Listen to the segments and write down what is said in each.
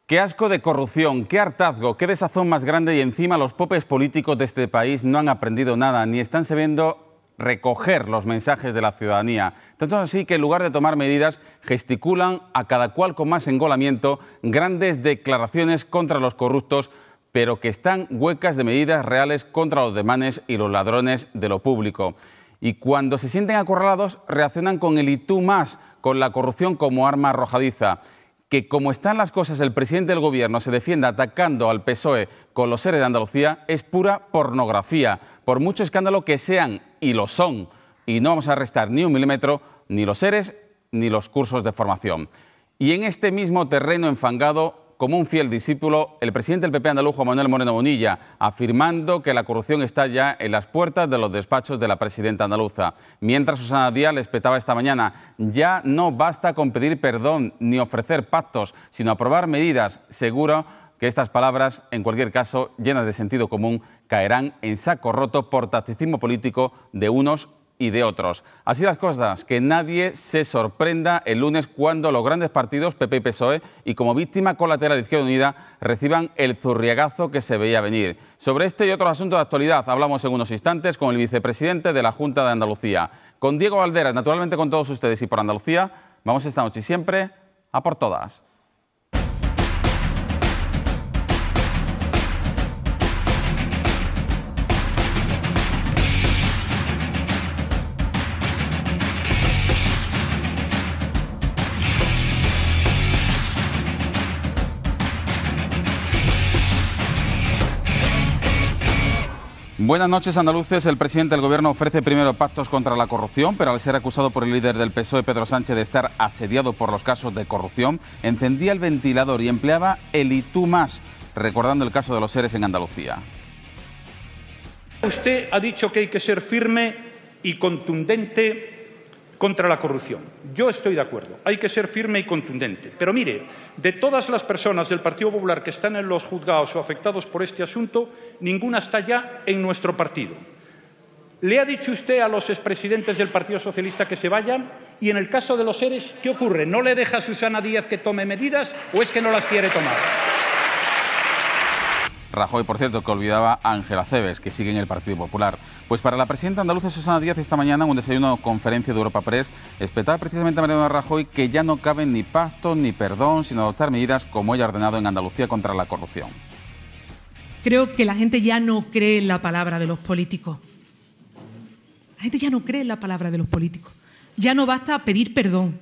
Qué asco de corrupción, qué hartazgo, qué desazón más grande, y encima los popes políticos de este país no han aprendido nada ni están sabiendo recoger los mensajes de la ciudadanía. Tanto así que en lugar de tomar medidas gesticulan a cada cual con más engolamiento grandes declaraciones contra los corruptos, pero que están huecas de medidas reales contra los demanes y los ladrones de lo público. Y cuando se sienten acorralados reaccionan con el y tú más, con la corrupción como arma arrojadiza. Que como están las cosas, el presidente del Gobierno se defienda atacando al PSOE con los seres de Andalucía es pura pornografía, por mucho escándalo que sean, y lo son. Y no vamos a restar ni un milímetro, ni los seres, ni los cursos de formación. Y en este mismo terreno enfangado, como un fiel discípulo, el presidente del PP andaluz, Juan Manuel Moreno Bonilla, afirmando que la corrupción está ya en las puertas de los despachos de la presidenta andaluza. Mientras Susana Díaz les petaba esta mañana: ya no basta con pedir perdón ni ofrecer pactos, sino aprobar medidas. Seguro que estas palabras, en cualquier caso, llenas de sentido común, caerán en saco roto por tacticismo político de unos y de otros. Así las cosas, que nadie se sorprenda el lunes cuando los grandes partidos PP y PSOE, y como víctima colateral Izquierda Unida, reciban el zurriagazo que se veía venir. Sobre este y otros asuntos de actualidad hablamos en unos instantes con el vicepresidente de la Junta de Andalucía, con Diego Valderas, naturalmente con todos ustedes y por Andalucía. Vamos esta noche y siempre a por todas. Buenas noches, andaluces. El presidente del Gobierno ofrece primero pactos contra la corrupción, pero al ser acusado por el líder del PSOE, Pedro Sánchez, de estar asediado por los casos de corrupción, encendía el ventilador y empleaba el y tú más, recordando el caso de los seres en Andalucía. Usted ha dicho que hay que ser firme y contundente contra la corrupción. Yo estoy de acuerdo, hay que ser firme y contundente. Pero mire, de todas las personas del Partido Popular que están en los juzgados o afectados por este asunto, ninguna está ya en nuestro partido. ¿Le ha dicho usted a los expresidentes del Partido Socialista que se vayan? Y en el caso de los seres, ¿qué ocurre? ¿No le deja a Susana Díaz que tome medidas o es que no las quiere tomar? Rajoy, por cierto, que olvidaba a Ángel Acebes, que sigue en el Partido Popular. Pues para la presidenta andaluza Susana Díaz, esta mañana, en un desayuno conferencia de Europa Press, espetaba precisamente a Mariano Rajoy que ya no caben ni pactos ni perdón, sino adoptar medidas como ella ha ordenado en Andalucía contra la corrupción. Creo que la gente ya no cree en la palabra de los políticos. La gente ya no cree en la palabra de los políticos. Ya no basta pedir perdón.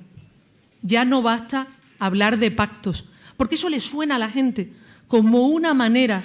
Ya no basta hablar de pactos. Porque eso le suena a la gente como una manera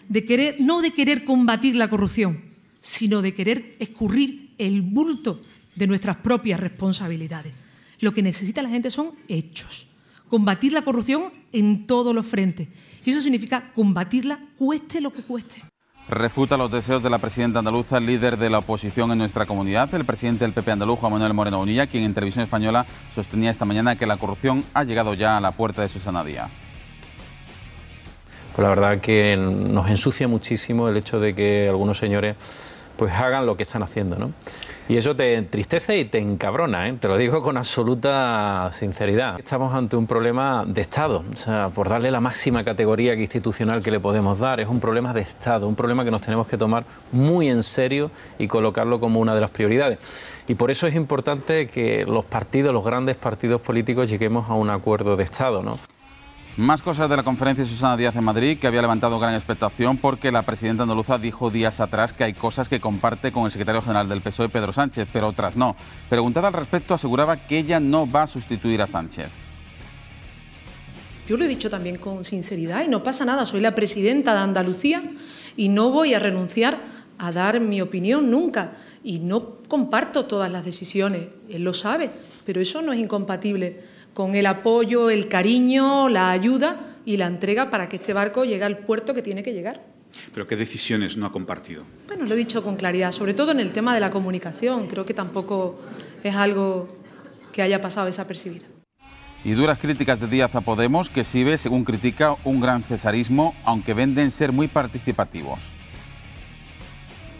de querer, no de querer combatir la corrupción, sino de querer escurrir el bulto de nuestras propias responsabilidades. Lo que necesita la gente son hechos. Combatir la corrupción en todos los frentes. Y eso significa combatirla cueste lo que cueste. Refuta los deseos de la presidenta andaluza, líder de la oposición en nuestra comunidad, el presidente del PP andaluz, Juan Manuel Moreno Bonilla, quien en Televisión Española sostenía esta mañana que la corrupción ha llegado ya a la puerta de Susana Díaz. Pues la verdad que nos ensucia muchísimo el hecho de que algunos señores pues hagan lo que están haciendo, ¿no? Y eso te entristece y te encabrona, ¿eh? Te lo digo con absoluta sinceridad. Estamos ante un problema de Estado, o sea, por darle la máxima categoría institucional que le podemos dar, es un problema de Estado, un problema que nos tenemos que tomar muy en serio y colocarlo como una de las prioridades. Y por eso es importante que los partidos, los grandes partidos políticos, lleguemos a un acuerdo de Estado, ¿no? Más cosas de la conferencia de Susana Díaz en Madrid, que había levantado gran expectación porque la presidenta andaluza dijo días atrás que hay cosas que comparte con el secretario general del PSOE, Pedro Sánchez, pero otras no. Preguntada al respecto, aseguraba que ella no va a sustituir a Sánchez. Yo lo he dicho también con sinceridad y no pasa nada. Soy la presidenta de Andalucía y no voy a renunciar a dar mi opinión nunca. Y no comparto todas las decisiones, él lo sabe, pero eso no es incompatible con el apoyo, el cariño, la ayuda y la entrega para que este barco llegue al puerto que tiene que llegar. ¿Pero qué decisiones no ha compartido? Bueno, lo he dicho con claridad, sobre todo en el tema de la comunicación. Creo que tampoco es algo que haya pasado desapercibido. Y duras críticas de Díaz a Podemos, que exhibe, según critica, un gran cesarismo, aunque venden ser muy participativos.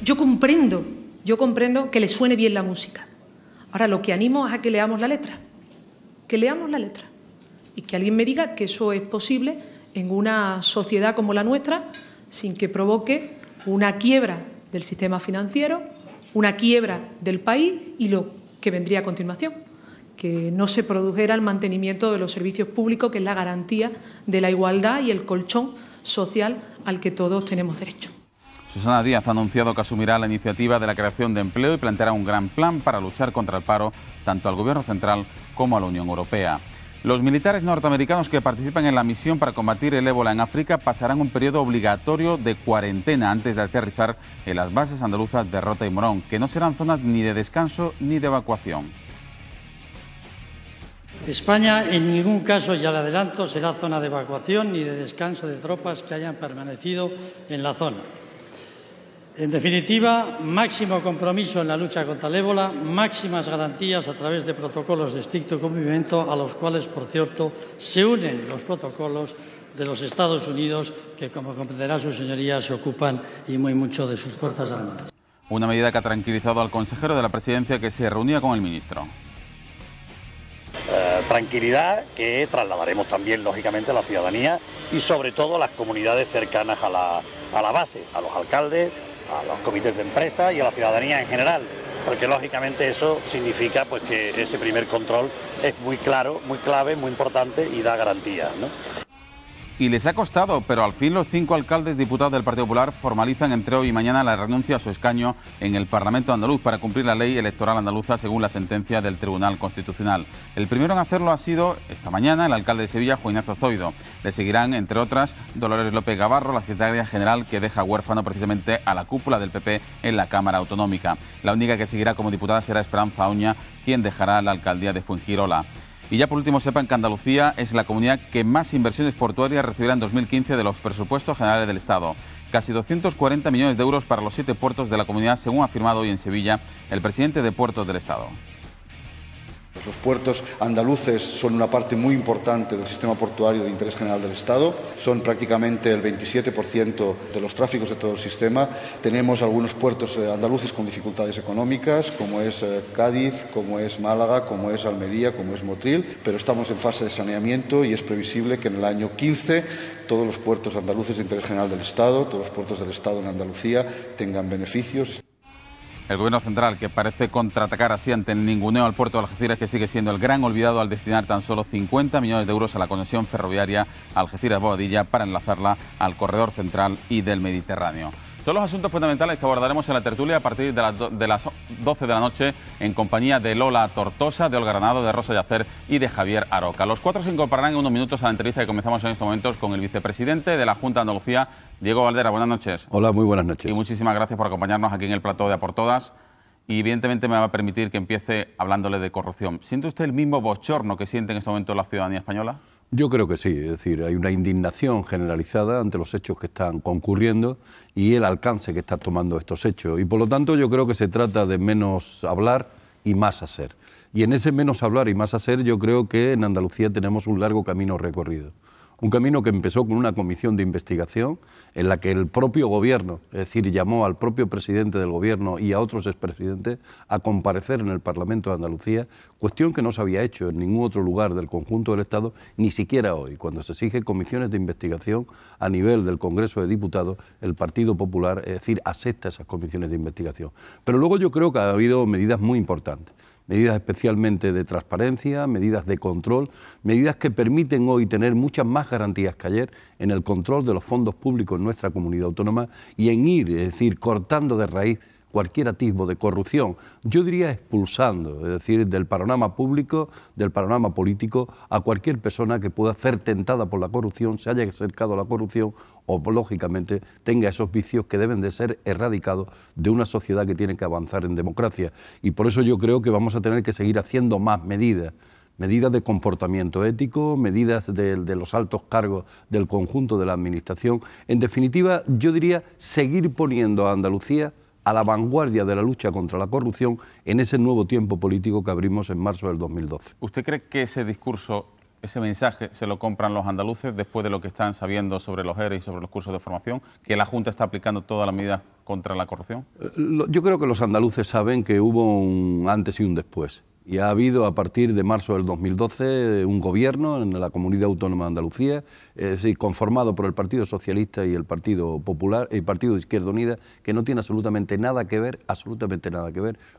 Yo comprendo que le suene bien la música. Ahora, lo que animo es a que leamos la letra. Que leamos la letra y que alguien me diga que eso es posible en una sociedad como la nuestra sin que provoque una quiebra del sistema financiero, una quiebra del país y lo que vendría a continuación, que no se produjera el mantenimiento de los servicios públicos, que es la garantía de la igualdad y el colchón social al que todos tenemos derecho. Susana Díaz ha anunciado que asumirá la iniciativa de la creación de empleo y planteará un gran plan para luchar contra el paro tanto al Gobierno central como a la Unión Europea. Los militares norteamericanos que participan en la misión para combatir el ébola en África pasarán un periodo obligatorio de cuarentena antes de aterrizar en las bases andaluzas de Rota y Morón, que no serán zonas ni de descanso ni de evacuación. España en ningún caso, ya le adelanto, será zona de evacuación ni de descanso de tropas que hayan permanecido en la zona. En definitiva, máximo compromiso en la lucha contra el ébola, máximas garantías a través de protocolos de estricto cumplimiento, a los cuales, por cierto, se unen los protocolos de los Estados Unidos, que, como comprenderá su señoría, se ocupan y muy mucho de sus Fuerzas Armadas. Una medida que ha tranquilizado al consejero de la Presidencia, que se reunía con el ministro. Tranquilidad que trasladaremos también, lógicamente, a la ciudadanía y, sobre todo, a las comunidades cercanas a la base, a los alcaldes, a los comités de empresa y a la ciudadanía en general, porque lógicamente eso significa pues que ese primer control es muy claro, muy clave, muy importante y da garantías, ¿no? Y les ha costado, pero al fin los 5 alcaldes diputados del Partido Popular formalizan entre hoy y mañana la renuncia a su escaño en el Parlamento andaluz para cumplir la ley electoral andaluza según la sentencia del Tribunal Constitucional. El primero en hacerlo ha sido esta mañana el alcalde de Sevilla, Juan Ignacio Zoido. Le seguirán, entre otras, Dolores López Gavarro, la secretaria general que deja huérfano precisamente a la cúpula del PP en la Cámara Autonómica. La única que seguirá como diputada será Esperanza Oña, quien dejará la alcaldía de Fuengirola. Y ya por último sepan que Andalucía es la comunidad que más inversiones portuarias recibirá en 2015 de los presupuestos generales del Estado. Casi 240 millones de euros para los 7 puertos de la comunidad, según ha afirmado hoy en Sevilla el presidente de Puertos del Estado. Los puertos andaluces son una parte muy importante del sistema portuario de interés general del Estado, son prácticamente el 27% de los tráficos de todo el sistema. Tenemos algunos puertos andaluces con dificultades económicas, como es Cádiz, como es Málaga, como es Almería, como es Motril, pero estamos en fase de saneamiento y es previsible que en el año 15 todos los puertos andaluces de interés general del Estado, todos los puertos del Estado en Andalucía tengan beneficios. El Gobierno central, que parece contraatacar así ante el ninguneo al puerto de Algeciras, que sigue siendo el gran olvidado al destinar tan solo 50 millones de euros a la conexión ferroviaria Algeciras-Boadilla para enlazarla al corredor central y del Mediterráneo. Son los asuntos fundamentales que abordaremos en la tertulia a partir de las 12 de la noche en compañía de Lola Tortosa, de Olga Granado, de Rosa Yacer y de Javier Aroca. Los 4 se incorporarán en unos minutos a la entrevista que comenzamos en estos momentos con el vicepresidente de la Junta de Andalucía, Diego Valdera. Buenas noches. Hola, muy buenas noches. Y muchísimas gracias por acompañarnos aquí en el plató de A por Todas. Y evidentemente me va a permitir que empiece hablándole de corrupción. ¿Siente usted el mismo bochorno que siente en este momento la ciudadanía española? Yo creo que sí, es decir, hay una indignación generalizada ante los hechos que están concurriendo y el alcance que están tomando estos hechos. Y por lo tanto yo creo que se trata de menos hablar y más hacer. Y en ese menos hablar y más hacer yo creo que en Andalucía tenemos un largo camino recorrido. Un camino que empezó con una comisión de investigación en la que el propio gobierno, es decir, llamó al propio presidente del gobierno y a otros expresidentes a comparecer en el Parlamento de Andalucía, cuestión que no se había hecho en ningún otro lugar del conjunto del Estado, ni siquiera hoy, cuando se exigen comisiones de investigación a nivel del Congreso de Diputados, el Partido Popular, es decir, acepta esas comisiones de investigación. Pero luego yo creo que ha habido medidas muy importantes. Medidas especialmente de transparencia, medidas de control, medidas que permiten hoy tener muchas más garantías que ayer en el control de los fondos públicos en nuestra comunidad autónoma y en ir, es decir, cortando de raíz cualquier atisbo de corrupción, yo diría expulsando, es decir, del panorama público, del panorama político, a cualquier persona que pueda ser tentada por la corrupción, se haya acercado a la corrupción o, lógicamente, tenga esos vicios que deben de ser erradicados de una sociedad que tiene que avanzar en democracia. Y por eso yo creo que vamos a tener que seguir haciendo más medidas. Medidas de comportamiento ético, medidas de los altos cargos del conjunto de la Administración. En definitiva, yo diría seguir poniendo a Andalucía a la vanguardia de la lucha contra la corrupción en ese nuevo tiempo político que abrimos en marzo del 2012. ¿Usted cree que ese discurso, ese mensaje, se lo compran los andaluces después de lo que están sabiendo sobre los ERE y sobre los cursos de formación, que la Junta está aplicando todas las medidas contra la corrupción? Yo creo que los andaluces saben que hubo un antes y un después. Y ha habido a partir de marzo del 2012 un gobierno en la Comunidad Autónoma de Andalucía, conformado por el Partido Socialista y el Partido Popular, el Partido de Izquierda Unida, que no tiene absolutamente nada que ver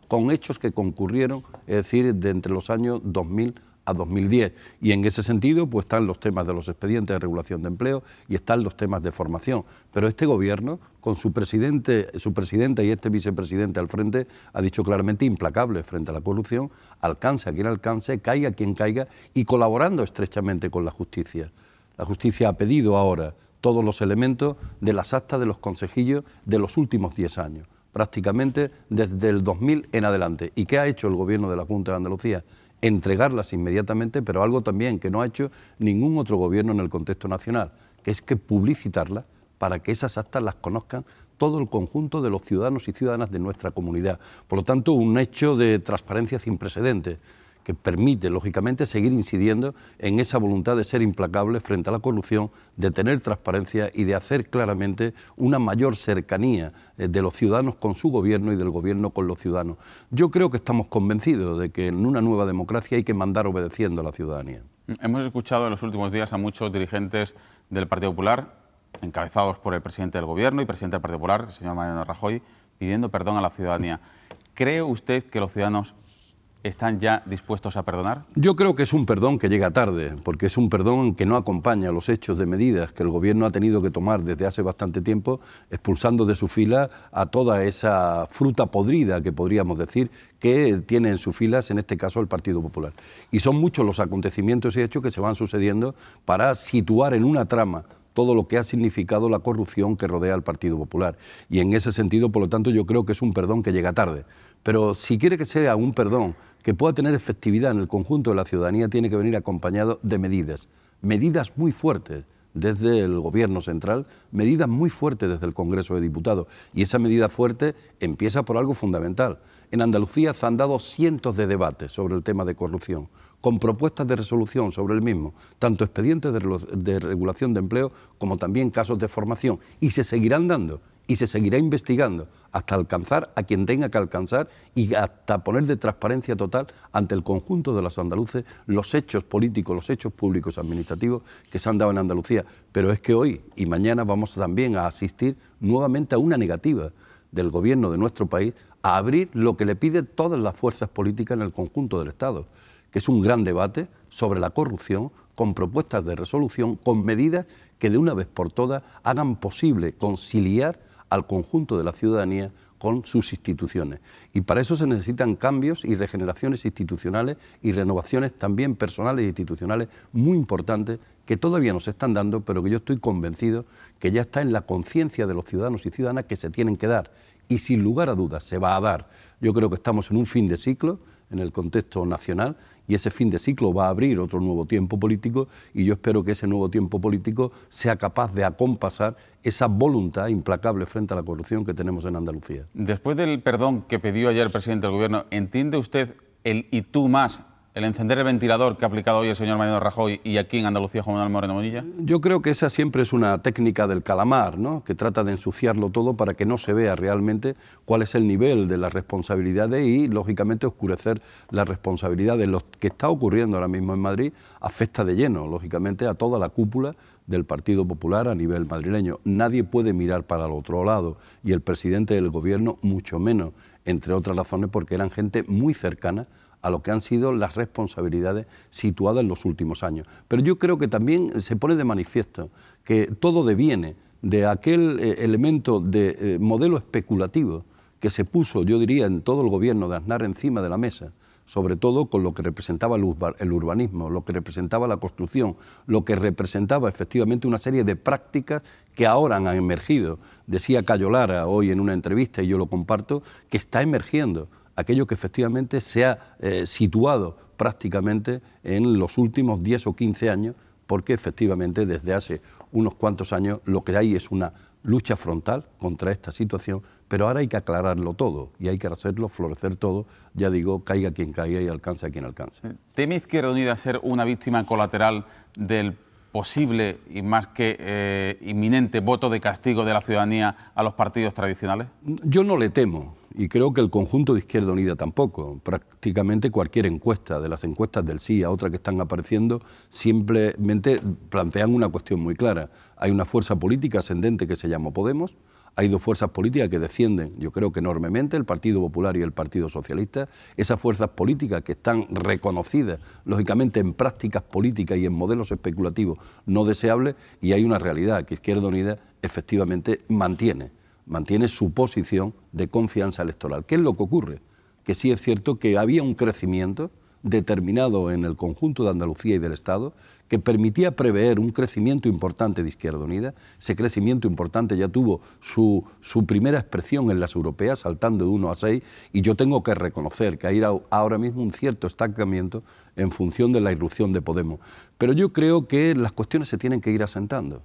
con hechos que concurrieron, es decir, de entre los años 2000 a 2010. Y en ese sentido pues están los temas de los expedientes de regulación de empleo y están los temas de formación. Pero este gobierno, con su presidenta y este vicepresidente al frente, ha dicho claramente implacable frente a la corrupción, alcance a quien alcance, caiga quien caiga, y colaborando estrechamente con la justicia. La justicia ha pedido ahora todos los elementos de las actas de los consejillos de los últimos 10 años, prácticamente desde el 2000 en adelante. ¿Y qué ha hecho el gobierno de la Junta de Andalucía? Entregarlas inmediatamente, pero algo también que no ha hecho ningún otro gobierno en el contexto nacional, que es que publicitarlas para que esas actas las conozcan todo el conjunto de los ciudadanos y ciudadanas de nuestra comunidad. Por lo tanto, un hecho de transparencia sin precedentes, que permite, lógicamente, seguir incidiendo en esa voluntad de ser implacable frente a la corrupción, de tener transparencia y de hacer claramente una mayor cercanía de los ciudadanos con su gobierno y del gobierno con los ciudadanos. Yo creo que estamos convencidos de que en una nueva democracia hay que mandar obedeciendo a la ciudadanía. Hemos escuchado en los últimos días a muchos dirigentes del Partido Popular, encabezados por el presidente del Gobierno y presidente del Partido Popular, el señor Mariano Rajoy, pidiendo perdón a la ciudadanía. ¿Cree usted que los ciudadanos están ya dispuestos a perdonar? Yo creo que es un perdón que llega tarde, porque es un perdón que no acompaña los hechos de medidas que el Gobierno ha tenido que tomar desde hace bastante tiempo, expulsando de su fila a toda esa fruta podrida, que podríamos decir, que tiene en sus filas, en este caso, el Partido Popular. Y son muchos los acontecimientos y hechos que se van sucediendo para situar en una trama todo lo que ha significado la corrupción que rodea al Partido Popular. Y en ese sentido, por lo tanto, yo creo que es un perdón que llega tarde. Pero si quiere que sea un perdón que pueda tener efectividad en el conjunto de la ciudadanía, tiene que venir acompañado de medidas muy fuertes desde el Gobierno central, medidas muy fuertes desde el Congreso de Diputados. Y esa medida fuerte empieza por algo fundamental. En Andalucía se han dado cientos de debates sobre el tema de corrupción, con propuestas de resolución sobre el mismo, tanto expedientes de regulación de empleo como también casos de formación. Y se seguirán dando y se seguirá investigando hasta alcanzar a quien tenga que alcanzar y hasta poner de transparencia total ante el conjunto de los andaluces los hechos políticos, los hechos públicos administrativos que se han dado en Andalucía. Pero es que hoy y mañana vamos también a asistir nuevamente a una negativa del Gobierno de nuestro país a abrir lo que le piden todas las fuerzas políticas en el conjunto del Estado, que es un gran debate sobre la corrupción, con propuestas de resolución, con medidas que de una vez por todas hagan posible conciliar al conjunto de la ciudadanía con sus instituciones. Y para eso se necesitan cambios y regeneraciones institucionales y renovaciones también personales e institucionales muy importantes que todavía no se están dando, pero que yo estoy convencido que ya está en la conciencia de los ciudadanos y ciudadanas que se tienen que dar. Y sin lugar a dudas se va a dar. Yo creo que estamos en un fin de ciclo en el contexto nacional y ese fin de ciclo va a abrir otro nuevo tiempo político y yo espero que ese nuevo tiempo político sea capaz de acompasar esa voluntad implacable frente a la corrupción que tenemos en Andalucía. Después del perdón que pidió ayer el presidente del Gobierno, ¿entiende usted el y tú más, el encender el ventilador que ha aplicado hoy el señor Mariano Rajoy y aquí en Andalucía Juan Manuel Moreno Bonilla? Yo creo que esa siempre es una técnica del calamar, ¿no?, que trata de ensuciarlo todo para que no se vea realmente cuál es el nivel de las responsabilidades y, lógicamente, oscurecer las responsabilidades. Lo que está ocurriendo ahora mismo en Madrid afecta de lleno, lógicamente, a toda la cúpula del Partido Popular a nivel madrileño. Nadie puede mirar para el otro lado y el presidente del Gobierno mucho menos, entre otras razones porque eran gente muy cercana a lo que han sido las responsabilidades situadas en los últimos años. Pero yo creo que también se pone de manifiesto que todo deviene de aquel elemento de modelo especulativo que se puso, yo diría, en todo el Gobierno de Aznar encima de la mesa, sobre todo con lo que representaba el urbanismo, lo que representaba la construcción, lo que representaba efectivamente una serie de prácticas que ahora han emergido. Decía Cayo Lara hoy en una entrevista, y yo lo comparto, que está emergiendo aquello que efectivamente se ha situado prácticamente en los últimos 10 o 15 años, porque efectivamente desde hace unos cuantos años lo que hay es una lucha frontal contra esta situación, pero ahora hay que aclararlo todo y hay que hacerlo florecer todo, ya digo, caiga quien caiga y alcance a quien alcance. ¿Teme Izquierda Unida ser una víctima colateral del posible y más que inminente voto de castigo de la ciudadanía a los partidos tradicionales? Yo no le temo, y creo que el conjunto de Izquierda Unida tampoco. Prácticamente cualquier encuesta, de las encuestas del sí a otras que están apareciendo, simplemente plantean una cuestión muy clara. Hay una fuerza política ascendente que se llama Podemos. Hay dos fuerzas políticas que descienden, yo creo que enormemente, el Partido Popular y el Partido Socialista. Esas fuerzas políticas que están reconocidas, lógicamente, en prácticas políticas y en modelos especulativos no deseables, y hay una realidad, que Izquierda Unida efectivamente mantiene su posición de confianza electoral. ¿Qué es lo que ocurre? Que sí es cierto que había un crecimiento determinado en el conjunto de Andalucía y del Estado que permitía prever un crecimiento importante de Izquierda Unida. Ese crecimiento importante ya tuvo su primera expresión en las europeas, saltando de 1 a 6, y yo tengo que reconocer que hay ahora mismo un cierto estancamiento en función de la irrupción de Podemos. Pero yo creo que las cuestiones se tienen que ir asentando.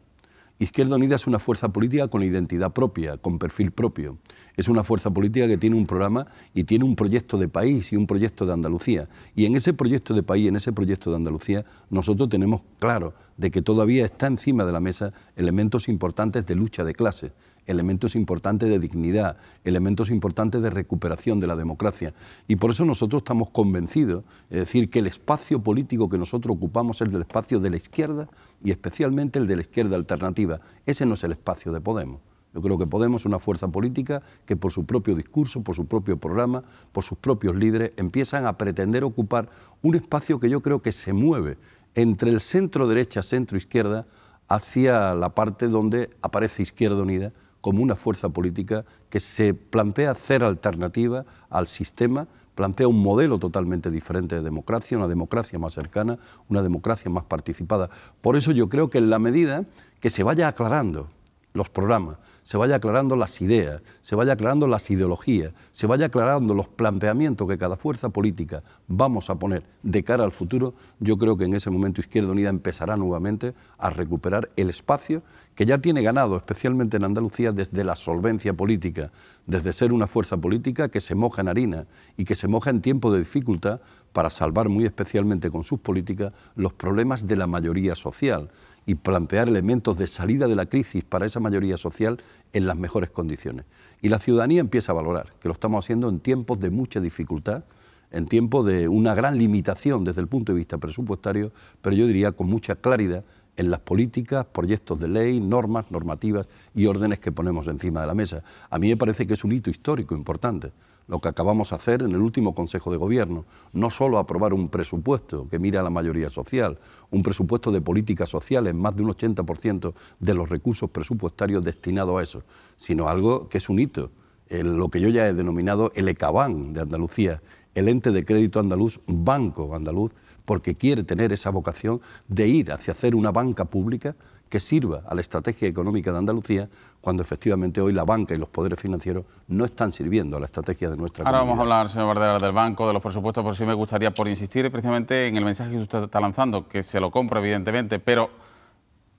Izquierda Unida es una fuerza política con identidad propia, con perfil propio. Es una fuerza política que tiene un programa y tiene un proyecto de país y un proyecto de Andalucía. Y en ese proyecto de país, en ese proyecto de Andalucía, nosotros tenemos claro de que todavía está encima de la mesa elementos importantes de lucha de clases, elementos importantes de dignidad, elementos importantes de recuperación de la democracia. Y por eso nosotros estamos convencidos, es decir, que el espacio político que nosotros ocupamos es el del espacio de la izquierda y especialmente el de la izquierda alternativa. Ese no es el espacio de Podemos. Yo creo que Podemos es una fuerza política que por su propio discurso, por su propio programa, por sus propios líderes, empiezan a pretender ocupar un espacio que yo creo que se mueve entre el centro-derecha, centro-izquierda, hacia la parte donde aparece Izquierda Unida como una fuerza política que se plantea hacer alternativa al sistema, plantea un modelo totalmente diferente de democracia, una democracia más cercana, una democracia más participada. Por eso yo creo que en la medida que se vaya aclarando los programas, se vaya aclarando las ideas, se vaya aclarando las ideologías, se vaya aclarando los planteamientos que cada fuerza política vamos a poner de cara al futuro, yo creo que en ese momento Izquierda Unida empezará nuevamente a recuperar el espacio que ya tiene ganado, especialmente en Andalucía, desde la solvencia política, desde ser una fuerza política que se moja en harina y que se moja en tiempo de dificultad para salvar muy especialmente con sus políticas los problemas de la mayoría social y plantear elementos de salida de la crisis para esa mayoría social en las mejores condiciones. Y la ciudadanía empieza a valorar que lo estamos haciendo en tiempos de mucha dificultad, en tiempos de una gran limitación desde el punto de vista presupuestario, pero yo diría con mucha claridad en las políticas, proyectos de ley, normas, normativas y órdenes que ponemos encima de la mesa. A mí me parece que es un hito histórico importante lo que acabamos de hacer en el último Consejo de Gobierno, no solo aprobar un presupuesto que mira a la mayoría social, un presupuesto de políticas sociales, más de un 80% de los recursos presupuestarios destinados a eso, sino algo que es un hito, lo que yo ya he denominado el ECABAN de Andalucía, el ente de crédito andaluz, Banco Andaluz, porque quiere tener esa vocación de ir hacia hacer una banca pública que sirva a la estrategia económica de Andalucía, cuando efectivamente hoy la banca y los poderes financieros no están sirviendo a la estrategia de nuestra comunidad. Ahora vamos a hablar, señor Bardera, del banco, de los presupuestos, pero sí me gustaría, por insistir precisamente en el mensaje que usted está lanzando, que se lo compro evidentemente, pero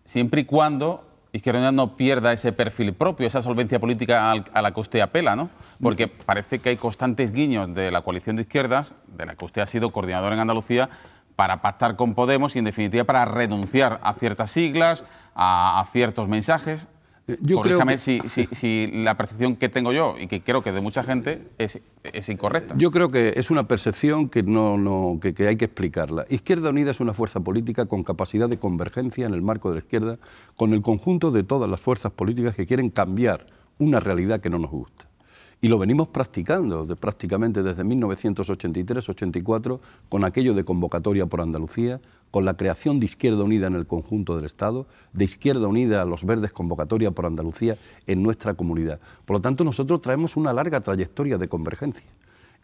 siempre y cuando Izquierda Unida no pierda ese perfil propio, esa solvencia política a la que usted apela, ¿no? Porque parece que hay constantes guiños de la coalición de izquierdas, de la que usted ha sido coordinador en Andalucía, para pactar con Podemos y, en definitiva, para renunciar a ciertas siglas, a ciertos mensajes. Corríjame si la percepción que tengo yo y que creo que de mucha gente es incorrecta. Yo creo que es una percepción que que hay que explicarla. Izquierda Unida es una fuerza política con capacidad de convergencia en el marco de la izquierda con el conjunto de todas las fuerzas políticas que quieren cambiar una realidad que no nos gusta. Y lo venimos practicando prácticamente desde 1983-84 con aquello de convocatoria por Andalucía, con la creación de Izquierda Unida en el conjunto del Estado, de Izquierda Unida a los Verdes convocatoria por Andalucía en nuestra comunidad. Por lo tanto, nosotros traemos una larga trayectoria de convergencia.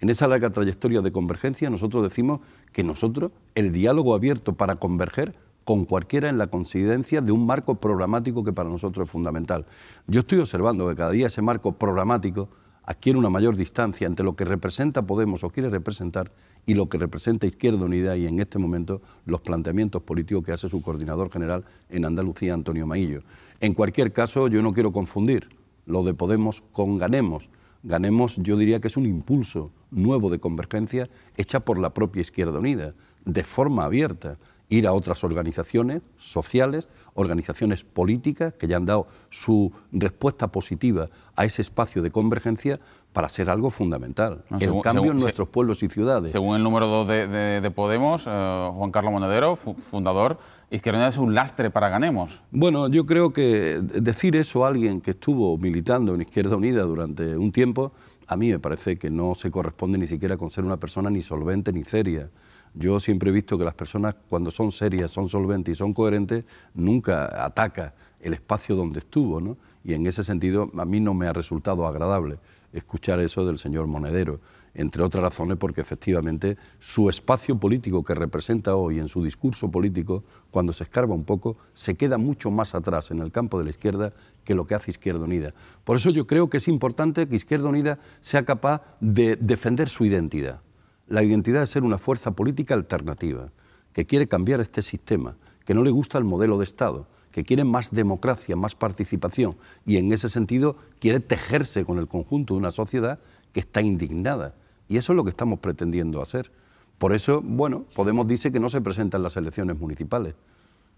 En esa larga trayectoria de convergencia nosotros decimos que nosotros, el diálogo abierto para converger con cualquiera en la coincidencia de un marco programático que para nosotros es fundamental. Yo estoy observando que cada día ese marco programático adquiere una mayor distancia entre lo que representa Podemos o quiere representar y lo que representa Izquierda Unida y en este momento los planteamientos políticos que hace su coordinador general en Andalucía, Antonio Maillo. En cualquier caso, yo no quiero confundir lo de Podemos con Ganemos. Ganemos, yo diría que es un impulso nuevo de convergencia hecha por la propia Izquierda Unida, de forma abierta ir a otras organizaciones sociales, organizaciones políticas que ya han dado su respuesta positiva a ese espacio de convergencia para ser algo fundamental. El cambio en nuestros pueblos y ciudades. Según el número 2 de Podemos, Juan Carlos Monedero, fundador, Izquierda Unida es un lastre para Ganemos. Bueno, yo creo que decir eso a alguien que estuvo militando en Izquierda Unida durante un tiempo, a mí me parece que no se corresponde ni siquiera con ser una persona ni solvente ni seria. Yo siempre he visto que las personas, cuando son serias, son solventes y son coherentes, nunca ataca el espacio donde estuvo, ¿no? Y en ese sentido a mí no me ha resultado agradable escuchar eso del señor Monedero, entre otras razones porque efectivamente su espacio político que representa hoy en su discurso político, cuando se escarba un poco, se queda mucho más atrás en el campo de la izquierda que lo que hace Izquierda Unida. Por eso yo creo que es importante que Izquierda Unida sea capaz de defender su identidad. La identidad de ser una fuerza política alternativa, que quiere cambiar este sistema, que no le gusta el modelo de Estado, que quiere más democracia, más participación y en ese sentido quiere tejerse con el conjunto de una sociedad que está indignada. Y eso es lo que estamos pretendiendo hacer. Por eso, bueno, Podemos dice que no se presenta en las elecciones municipales.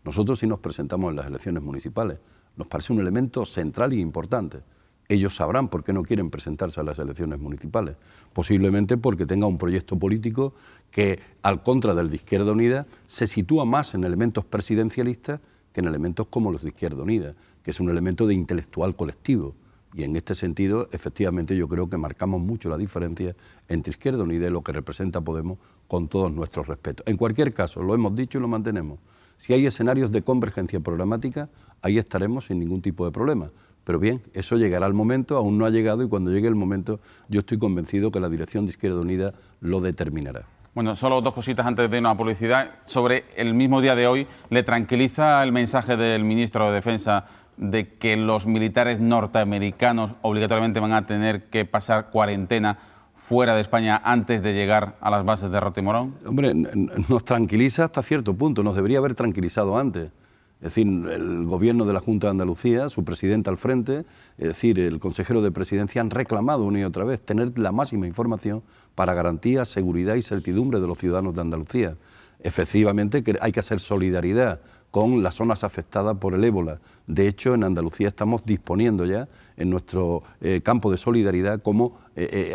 Nosotros sí nos presentamos en las elecciones municipales. Nos parece un elemento central y importante. Ellos sabrán por qué no quieren presentarse a las elecciones municipales. Posiblemente porque tenga un proyecto político que, al contra del de Izquierda Unida, se sitúa más en elementos presidencialistas que en elementos como los de Izquierda Unida, que es un elemento de intelectual colectivo. Y en este sentido, efectivamente, yo creo que marcamos mucho la diferencia entre Izquierda Unida y lo que representa Podemos, con todos nuestros respetos. En cualquier caso, lo hemos dicho y lo mantenemos. Si hay escenarios de convergencia programática, ahí estaremos sin ningún tipo de problema. Pero bien, eso llegará al momento, aún no ha llegado, y cuando llegue el momento yo estoy convencido que la dirección de Izquierda Unida lo determinará. Bueno, solo dos cositas antes de irnos a publicidad. Sobre el mismo día de hoy, ¿le tranquiliza el mensaje del ministro de Defensa de que los militares norteamericanos obligatoriamente van a tener que pasar cuarentena fuera de España antes de llegar a las bases de Rota y Morón? Hombre, nos tranquiliza hasta cierto punto, nos debería haber tranquilizado antes. Es decir, el Gobierno de la Junta de Andalucía, su presidente al frente, es decir, el consejero de Presidencia han reclamado una y otra vez tener la máxima información para garantía, seguridad y certidumbre de los ciudadanos de Andalucía. Efectivamente, que hay que hacer solidaridad con las zonas afectadas por el ébola. De hecho, en Andalucía estamos disponiendo ya en nuestro campo de solidaridad cómo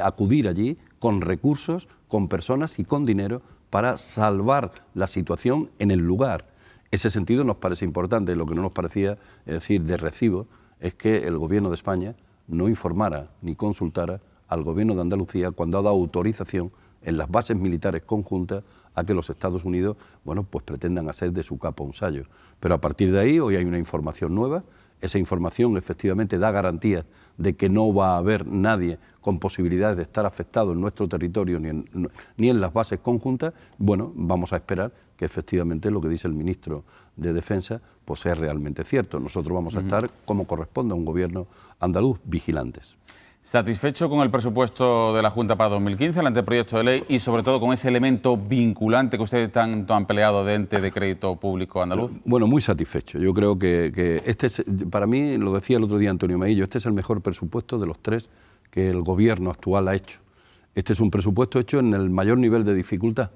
acudir allí con recursos, con personas y con dinero para salvar la situación en el lugar. Ese sentido nos parece importante. Lo que no nos parecía, es decir, de recibo, es que el Gobierno de España no informara ni consultara al Gobierno de Andalucía cuando ha dado autorización en las bases militares conjuntas a que los Estados Unidos, bueno, pues pretendan hacer de su capa un sayo. Pero a partir de ahí, hoy hay una información nueva. Esa información efectivamente da garantías de que no va a haber nadie con posibilidades de estar afectado en nuestro territorio ni en las bases conjuntas. Bueno, vamos a esperar que efectivamente lo que dice el ministro de Defensa pues sea realmente cierto. Nosotros vamos a estar, como corresponde a un gobierno andaluz, vigilantes. ¿Satisfecho con el presupuesto de la Junta para 2015, el anteproyecto de ley, y sobre todo con ese elemento vinculante que ustedes tanto han peleado de ente de crédito público andaluz? Bueno, muy satisfecho. Yo creo que este es, para mí, lo decía el otro día Antonio Maillo, este es el mejor presupuesto de los tres que el Gobierno actual ha hecho. Este es un presupuesto hecho en el mayor nivel de dificultad,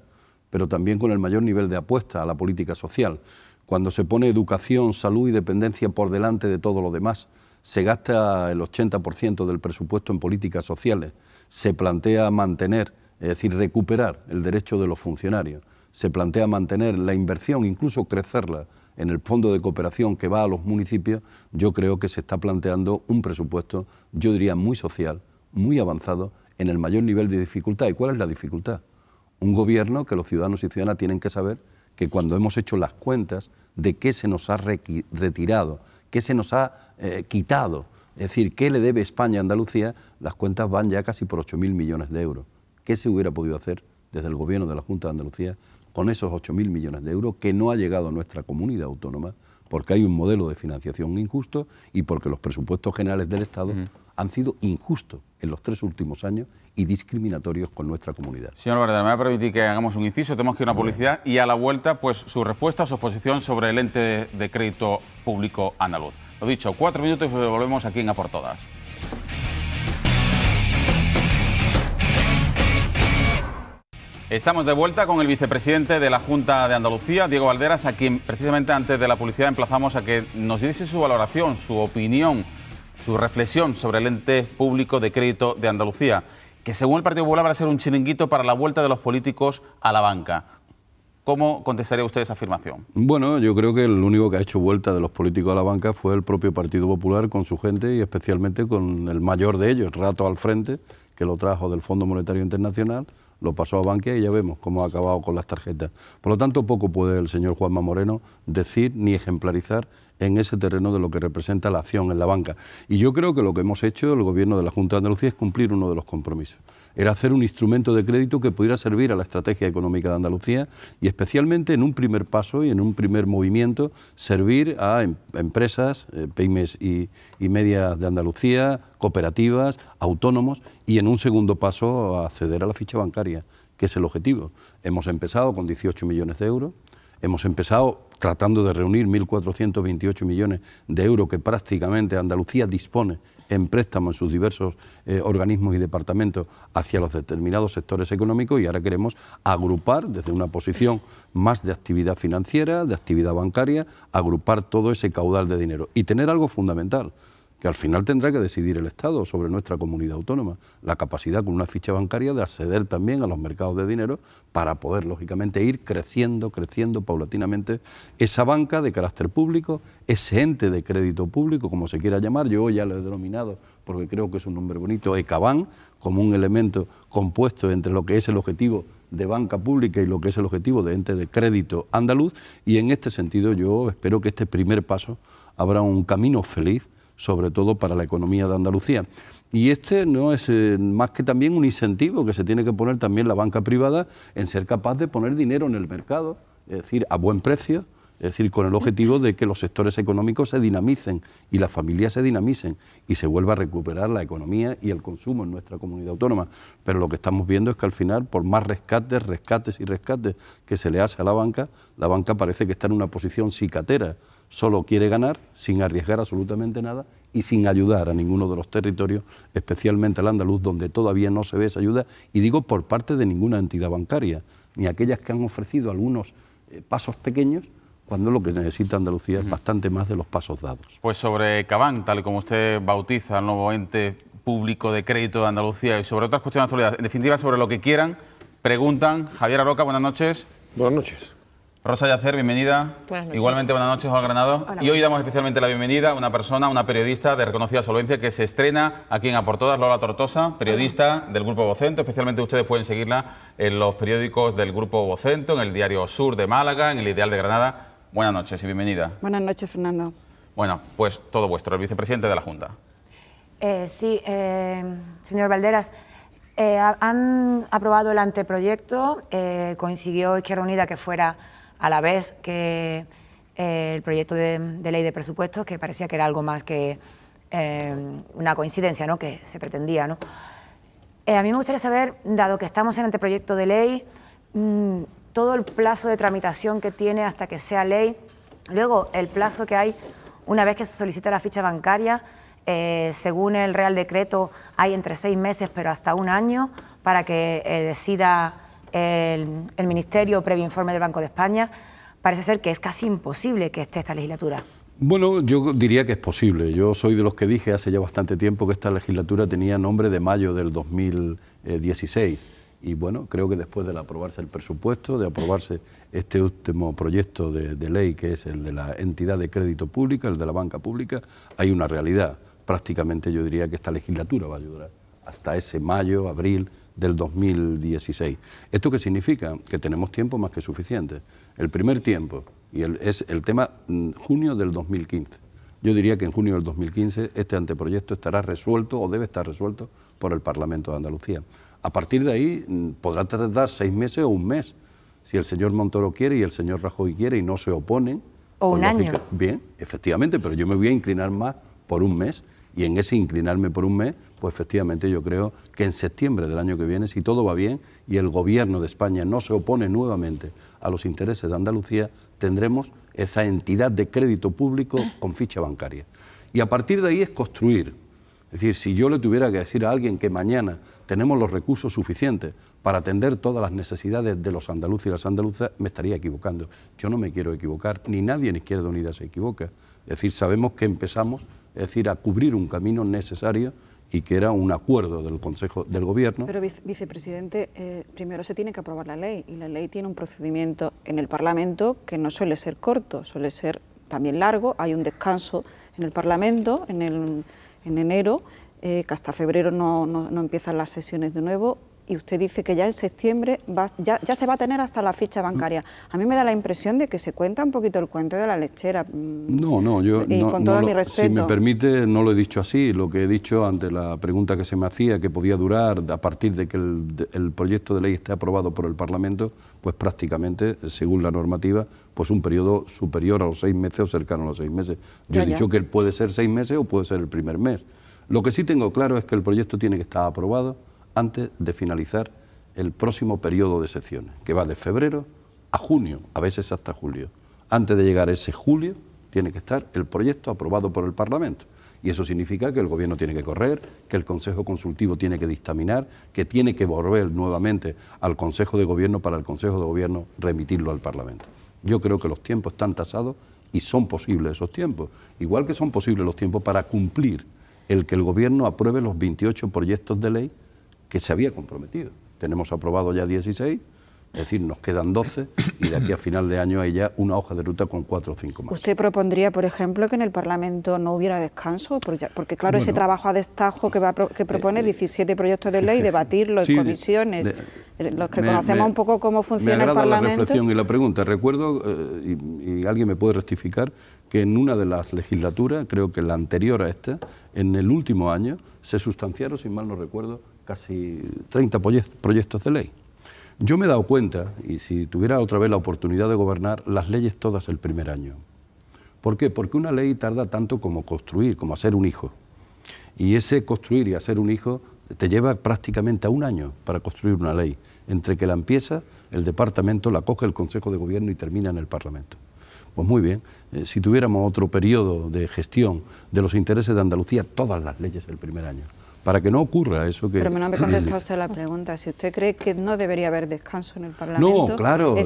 pero también con el mayor nivel de apuesta a la política social. Cuando se pone educación, salud y dependencia por delante de todo lo demás, se gasta el 80% del presupuesto en políticas sociales, se plantea mantener, es decir, recuperar el derecho de los funcionarios, se plantea mantener la inversión, incluso crecerla en el fondo de cooperación que va a los municipios. Yo creo que se está planteando un presupuesto, yo diría, muy social, muy avanzado, en el mayor nivel de dificultad. ¿Y cuál es la dificultad? Un gobierno que los ciudadanos y ciudadanas tienen que saber que cuando hemos hecho las cuentas de qué se nos ha retirado, qué se nos ha quitado, es decir, qué le debe España a Andalucía, las cuentas van ya casi por 8.000 millones de euros. ¿Qué se hubiera podido hacer desde el Gobierno de la Junta de Andalucía con esos 8.000 millones de euros que no ha llegado a nuestra comunidad autónoma porque hay un modelo de financiación injusto y porque los presupuestos generales del Estado han sido injustos en los 3 últimos años y discriminatorios con nuestra comunidad? Señor Bardera, me va a permitir que hagamos un inciso, tenemos que ir a una publicidad y a la vuelta, pues su respuesta, su exposición sobre el ente de crédito público andaluz. Lo dicho, 4 minutos y volvemos aquí en A por Todas. Estamos de vuelta con el vicepresidente de la Junta de Andalucía, Diego Valderas, a quien precisamente antes de la publicidad emplazamos a que nos diese su valoración, su opinión, su reflexión sobre el ente público de crédito de Andalucía, que según el Partido Popular va a ser un chiringuito para la vuelta de los políticos a la banca. ¿Cómo contestaría usted esa afirmación? Bueno, yo creo que el único que ha hecho vuelta de los políticos a la banca fue el propio Partido Popular con su gente y especialmente con el mayor de ellos, Rato al frente, que lo trajo del Fondo Monetario Internacional, lo pasó a Bankia y ya vemos cómo ha acabado con las tarjetas. Por lo tanto, poco puede el señor Juanma Moreno decir ni ejemplarizar en ese terreno de lo que representa la acción en la banca. Y yo creo que lo que hemos hecho el Gobierno de la Junta de Andalucía es cumplir uno de los compromisos. Era hacer un instrumento de crédito que pudiera servir a la estrategia económica de Andalucía y especialmente en un primer paso y en un primer movimiento servir a empresas, pymes y medias de Andalucía, cooperativas, autónomos y en un segundo paso a acceder a la ficha bancaria, que es el objetivo. Hemos empezado con 18 millones de euros, hemos empezado tratando de reunir 1.428 millones de euros que prácticamente Andalucía dispone en préstamos en sus diversos organismos y departamentos hacia los determinados sectores económicos y ahora queremos agrupar desde una posición más de actividad financiera, de actividad bancaria, agrupar todo ese caudal de dinero y tener algo fundamental, que al final tendrá que decidir el Estado sobre nuestra comunidad autónoma, la capacidad con una ficha bancaria de acceder también a los mercados de dinero para poder, lógicamente, ir creciendo paulatinamente esa banca de carácter público, ese ente de crédito público, como se quiera llamar, yo ya lo he denominado porque creo que es un nombre bonito, ECABAN, como un elemento compuesto entre lo que es el objetivo de banca pública y lo que es el objetivo de ente de crédito andaluz, y en este sentido yo espero que este primer paso abra un camino feliz, sobre todo para la economía de Andalucía. Y este no es más que también un incentivo que se tiene que poner también la banca privada en ser capaz de poner dinero en el mercado, es decir, a buen precio, es decir, con el objetivo de que los sectores económicos se dinamicen y las familias se dinamicen y se vuelva a recuperar la economía y el consumo en nuestra comunidad autónoma. Pero lo que estamos viendo es que al final, por más rescates que se le hace a la banca parece que está en una posición cicatera. Solo quiere ganar sin arriesgar absolutamente nada y sin ayudar a ninguno de los territorios, especialmente al andaluz, donde todavía no se ve esa ayuda, y digo por parte de ninguna entidad bancaria, ni aquellas que han ofrecido algunos pasos pequeños, cuando lo que necesita Andalucía es bastante más de los pasos dados. Pues sobre ECABAN, tal y como usted bautiza el nuevo ente público de crédito de Andalucía y sobre otras cuestiones de actualidad, en definitiva sobre lo que quieran, preguntan. Javier Aroca, buenas noches. Buenas noches. Rosa Yacer, bienvenida. Buenas noches. Igualmente, buenas noches, Juan Granado. Hola, y hoy damos especialmente la bienvenida a una persona, una periodista de reconocida solvencia que se estrena aquí en A por Todas, Lola Tortosa, periodista del Grupo Vocento. Especialmente ustedes pueden seguirla en los periódicos del Grupo Vocento, en el Diario Sur de Málaga, en el Ideal de Granada. Buenas noches y bienvenida. Buenas noches, Fernando. Bueno, pues todo vuestro, el vicepresidente de la Junta. Sí, señor Valderas, han aprobado el anteproyecto, consiguió Izquierda Unida que fuera a la vez que el proyecto de ley de presupuestos, que parecía que era algo más que una coincidencia, ¿no?, que se pretendía, ¿no? A mí me gustaría saber, dado que estamos en anteproyecto de ley, todo el plazo de tramitación que tiene hasta que sea ley, luego el plazo que hay una vez que se solicita la ficha bancaria, según el Real Decreto hay entre 6 meses pero hasta 1 año para que decida el Ministerio previo informe del Banco de España. Parece ser que es casi imposible que esté esta legislatura. Bueno, yo diría que es posible. Yo soy de los que dije hace ya bastante tiempo que esta legislatura tenía nombre de mayo del 2016. Y bueno, creo que después de aprobarse el presupuesto, de aprobarse este último proyecto de ley, que es el de la entidad de crédito pública, el de la banca pública, hay una realidad. Prácticamente yo diría que esta legislatura va a ayudar hasta ese mayo, abril del 2016. ¿Esto qué significa? Que tenemos tiempo más que suficiente. El primer tiempo, es el tema junio del 2015. Yo diría que en junio del 2015 este anteproyecto estará resuelto o debe estar resuelto por el Parlamento de Andalucía. A partir de ahí podrá tardar 6 meses o 1 mes. Si el señor Montoro quiere y el señor Rajoy quiere y no se oponen... O 1 año. Bien, efectivamente, pero yo me voy a inclinar más por 1 mes. Y en ese inclinarme por 1 mes, pues efectivamente yo creo que en septiembre del año que viene, si todo va bien y el Gobierno de España no se opone nuevamente a los intereses de Andalucía, tendremos esa entidad de crédito público con ficha bancaria. Y a partir de ahí es construir Es decir, si yo le tuviera que decir a alguien que mañana tenemos los recursos suficientes para atender todas las necesidades de los andaluces y las andaluzas, me estaría equivocando. Yo no me quiero equivocar, ni nadie en Izquierda Unida se equivoca. Es decir, sabemos que empezamos, es decir, a cubrir un camino necesario y que era un acuerdo del Consejo del Gobierno. Pero, vicepresidente, primero se tiene que aprobar la ley, y la ley tiene un procedimiento en el Parlamento que no suele ser corto, suele ser también largo. Hay un descanso en el Parlamento en enero, que hasta febrero no empiezan las sesiones de nuevo, y usted dice que ya en septiembre ya se va a tener hasta la ficha bancaria. A mí me da la impresión de que se cuenta un poquito el cuento de la lechera. No, yo y con todo mi respeto. Si me permite, no lo he dicho así. Lo que he dicho ante la pregunta que se me hacía, que podía durar a partir de que el proyecto de ley esté aprobado por el Parlamento, pues prácticamente, según la normativa, pues un periodo superior a los 6 meses o cercano a los 6 meses. Yo he dicho que puede ser 6 meses o puede ser el primer mes. Lo que sí tengo claro es que el proyecto tiene que estar aprobado antes de finalizar el próximo periodo de sesiones, que va de febrero a junio, a veces hasta julio. Antes de llegar a ese julio, tiene que estar el proyecto aprobado por el Parlamento. Y eso significa que el Gobierno tiene que correr, que el Consejo Consultivo tiene que dictaminar, que tiene que volver nuevamente al Consejo de Gobierno para el Consejo de Gobierno remitirlo al Parlamento. Yo creo que los tiempos están tasados y son posibles esos tiempos, igual que son posibles los tiempos para cumplir el que el Gobierno apruebe los 28 proyectos de ley que se había comprometido. Tenemos aprobado ya 16, es decir, nos quedan 12 y de aquí a final de año hay ya una hoja de ruta con 4 o 5 más. ¿Usted propondría, por ejemplo, que en el Parlamento no hubiera descanso? Porque claro, ese trabajo a destajo que propone 17 proyectos de ley, debatirlos en comisiones, los que conocemos un poco cómo funciona el Parlamento. Me agrada la reflexión y la pregunta. Recuerdo, y alguien me puede rectificar, que en una de las legislaturas, creo que la anterior a esta, en el último año, se sustanciaron, si mal no recuerdo, casi 30 proyectos de ley. Yo me he dado cuenta, y si tuviera otra vez la oportunidad de gobernar, las leyes todas el primer año. ¿Por qué? Porque una ley tarda tanto como construir, como hacer un hijo. Y ese construir y hacer un hijo te lleva prácticamente a un año para construir una ley, entre que la empieza el Departamento, la coge el Consejo de Gobierno y termina en el Parlamento. Pues muy bien, si tuviéramos otro periodo de gestión de los intereses de Andalucía, todas las leyes el primer año, para que no ocurra eso que... Pero no me contesta usted la pregunta. Si usted cree que no debería haber descanso en el Parlamento... No, claro,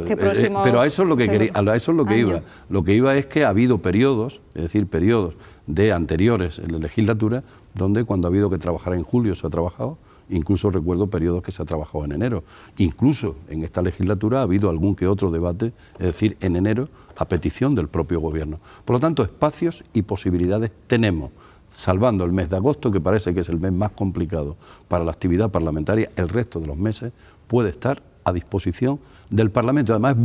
pero a eso es lo que quería, a eso es lo que iba. Lo que iba es que ha habido periodos, es decir, periodos de anteriores en la legislatura, donde cuando ha habido que trabajar en julio se ha trabajado, incluso recuerdo periodos que se ha trabajado en enero. Incluso en esta legislatura ha habido algún que otro debate, es decir, en enero, a petición del propio Gobierno. Por lo tanto, espacios y posibilidades tenemos. Salvando el mes de agosto, que parece que es el mes más complicado para la actividad parlamentaria, el resto de los meses puede estar a disposición del Parlamento. Además es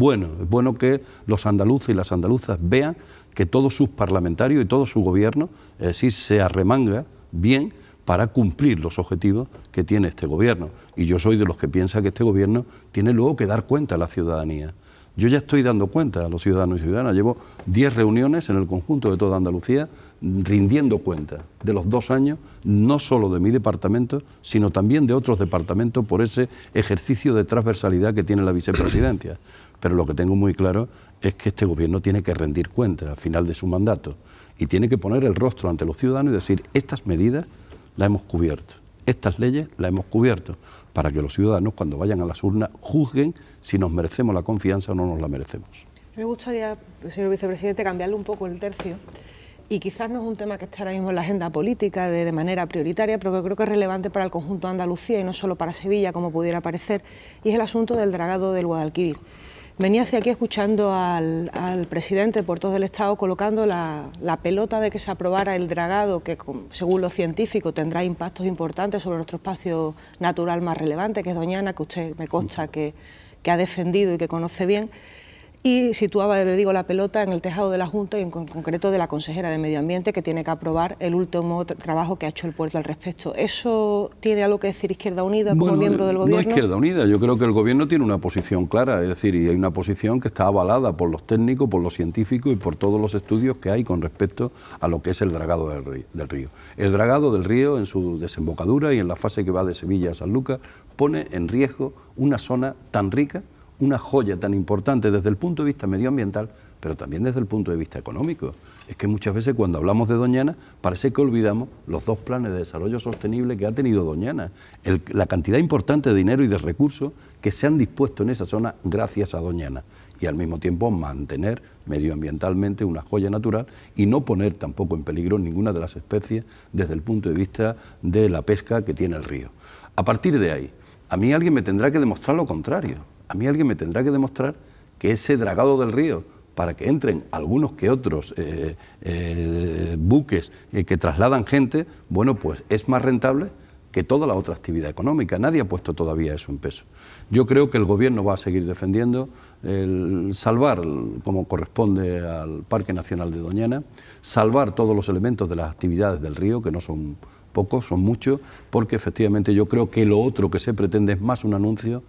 bueno que los andaluces y las andaluzas vean que todos sus parlamentarios y todo su gobierno, es decir, se arremanga bien para cumplir los objetivos que tiene este gobierno. Y yo soy de los que piensa que este gobierno tiene luego que dar cuenta a la ciudadanía. Yo ya estoy dando cuenta a los ciudadanos y ciudadanas. Llevo 10 reuniones en el conjunto de toda Andalucía rindiendo cuenta de los 2 años, no solo de mi departamento, sino también de otros departamentos por ese ejercicio de transversalidad que tiene la vicepresidencia. Pero lo que tengo muy claro es que este gobierno tiene que rendir cuenta al final de su mandato y tiene que poner el rostro ante los ciudadanos y decir, estas medidas las hemos cubierto, estas leyes las hemos cubierto, para que los ciudadanos cuando vayan a las urnas juzguen si nos merecemos la confianza o no nos la merecemos. Me gustaría, señor vicepresidente, cambiarle un poco el tercio, y quizás no es un tema que esté ahora mismo en la agenda política de manera prioritaria, pero que creo que es relevante para el conjunto de Andalucía y no solo para Sevilla, como pudiera parecer, y es el asunto del dragado del Guadalquivir. Venía hacia aquí escuchando al presidente de Puertos del Estado colocando la pelota de que se aprobara el dragado, que según los científicos tendrá impactos importantes sobre nuestro espacio natural más relevante, que es Doñana, que usted me consta que ha defendido y que conoce bien, y situaba, le digo, la pelota en el tejado de la Junta y en concreto de la consejera de Medio Ambiente, que tiene que aprobar el último trabajo que ha hecho el puerto al respecto. ¿Eso tiene algo que decir Izquierda Unida como miembro del Gobierno? No Izquierda Unida, yo creo que el Gobierno tiene una posición clara, es decir, y hay una posición que está avalada por los técnicos, por los científicos y por todos los estudios que hay con respecto a lo que es el dragado del río. El dragado del río, en su desembocadura y en la fase que va de Sevilla a Sanlúcar, pone en riesgo una zona tan rica, una joya tan importante desde el punto de vista medioambiental pero también desde el punto de vista económico. Es que muchas veces cuando hablamos de Doñana parece que olvidamos los 2 planes de desarrollo sostenible que ha tenido Doñana, la cantidad importante de dinero y de recursos que se han dispuesto en esa zona gracias a Doñana, y al mismo tiempo mantener medioambientalmente una joya natural y no poner tampoco en peligro ninguna de las especies desde el punto de vista de la pesca que tiene el río. A partir de ahí, a mí alguien me tendrá que demostrar lo contrario, a mí alguien me tendrá que demostrar que ese dragado del río, para que entren algunos que otros buques que trasladan gente, bueno, pues es más rentable que toda la otra actividad económica. Nadie ha puesto todavía eso en peso. Yo creo que el Gobierno va a seguir defendiendo el salvar, como corresponde al Parque Nacional de Doñana, salvar todos los elementos de las actividades del río, que no son pocos, son muchos, porque efectivamente yo creo que lo otro que se pretende es más un anuncio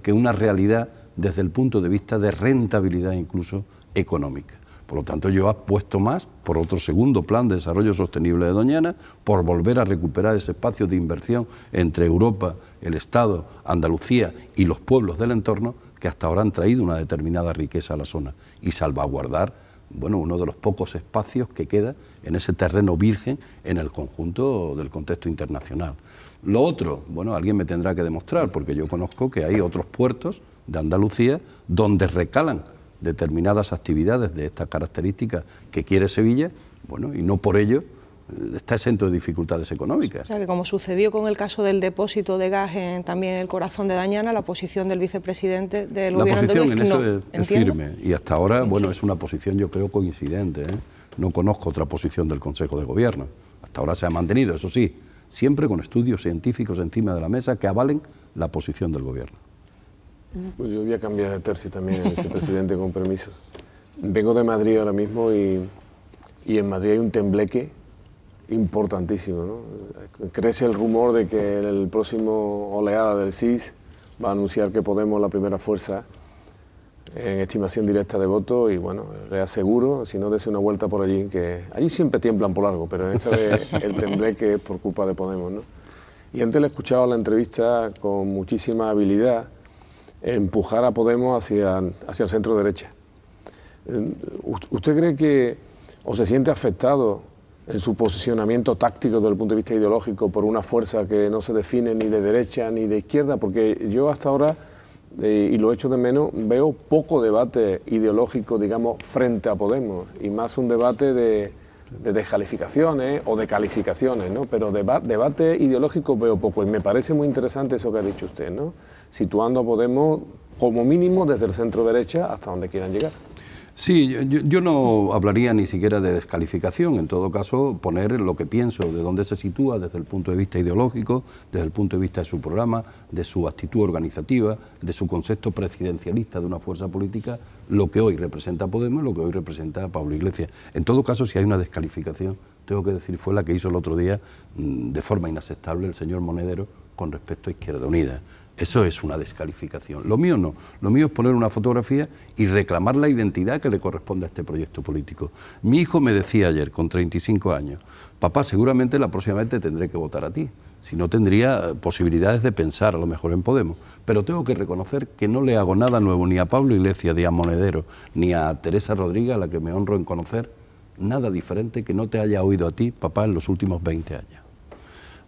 que una realidad desde el punto de vista de rentabilidad incluso económica. Por lo tanto, yo apuesto más por otro segundo plan de desarrollo sostenible de Doñana, por volver a recuperar ese espacio de inversión entre Europa, el Estado, Andalucía y los pueblos del entorno que hasta ahora han traído una determinada riqueza a la zona, y salvaguardar, bueno, uno de los pocos espacios que queda en ese terreno virgen en el conjunto del contexto internacional. Lo otro, bueno, alguien me tendrá que demostrar, porque yo conozco que hay otros puertos de Andalucía donde recalan determinadas actividades de estas características que quiere Sevilla, bueno, y no por ello está exento de dificultades económicas. O sea, que como sucedió con el caso del depósito de gas también en el corazón de Doñana, la posición del vicepresidente del Gobierno andaluz... La posición en eso es firme, y hasta ahora, bueno, es una posición yo creo coincidente, ¿eh? No conozco otra posición del Consejo de Gobierno. Hasta ahora se ha mantenido, eso sí, siempre con estudios científicos encima de la mesa que avalen la posición del Gobierno. Pues yo voy a cambiar de tercio también, vicepresidente, con permiso. Vengo de Madrid ahora mismo y en Madrid hay un tembleque importantísimo, ¿no? Crece el rumor de que el próximo oleada del CIS va a anunciar que Podemos la primera fuerza en estimación directa de votos, y bueno, le aseguro, si no dese una vuelta por allí, que allí siempre tiemblan por largo, pero en esta vez el tembleque es por culpa de Podemos, ¿no? Y antes le he escuchado la entrevista con muchísima habilidad empujar a Podemos hacia el centro derecha. ¿Usted cree que o se siente afectado en su posicionamiento táctico desde el punto de vista ideológico por una fuerza que no se define ni de derecha ni de izquierda? Porque yo hasta ahora, y lo echo de menos, veo poco debate ideológico, digamos, frente a Podemos, y más un debate de descalificaciones o de calificaciones, ¿no? Pero debate ideológico veo poco, y me parece muy interesante eso que ha dicho usted, ¿no? Situando a Podemos como mínimo desde el centro derecha hasta donde quieran llegar. Sí, yo no hablaría ni siquiera de descalificación, en todo caso poner lo que pienso, de dónde se sitúa desde el punto de vista ideológico, desde el punto de vista de su programa, de su actitud organizativa, de su concepto presidencialista de una fuerza política, lo que hoy representa Podemos y lo que hoy representa Pablo Iglesias. En todo caso, si hay una descalificación, tengo que decir, fue la que hizo el otro día de forma inaceptable el señor Monedero con respecto a Izquierda Unida. Eso es una descalificación. Lo mío no. Lo mío es poner una fotografía y reclamar la identidad que le corresponde a este proyecto político. Mi hijo me decía ayer, con 35 años, papá, seguramente la próxima vez te tendré que votar a ti. Si no, tendría posibilidades de pensar a lo mejor en Podemos. Pero tengo que reconocer que no le hago nada nuevo ni a Pablo Iglesias, ni a Monedero, ni a Teresa Rodríguez, a la que me honro en conocer, nada diferente que no te haya oído a ti, papá, en los últimos 20 años.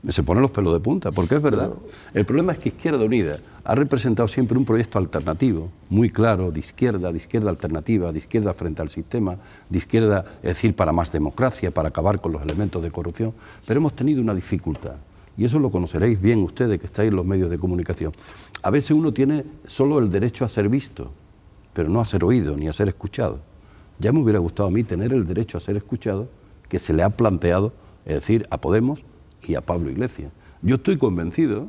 Se ponen los pelos de punta, porque es verdad. El problema es que Izquierda Unida ha representado siempre un proyecto alternativo, muy claro, de izquierda alternativa, de izquierda frente al sistema, de izquierda, es decir, para más democracia, para acabar con los elementos de corrupción, pero hemos tenido una dificultad, y eso lo conoceréis bien ustedes que estáis en los medios de comunicación. A veces uno tiene solo el derecho a ser visto, pero no a ser oído ni a ser escuchado. Ya me hubiera gustado a mí tener el derecho a ser escuchado que se le ha planteado, es decir, a Podemos y a Pablo Iglesias. Yo estoy convencido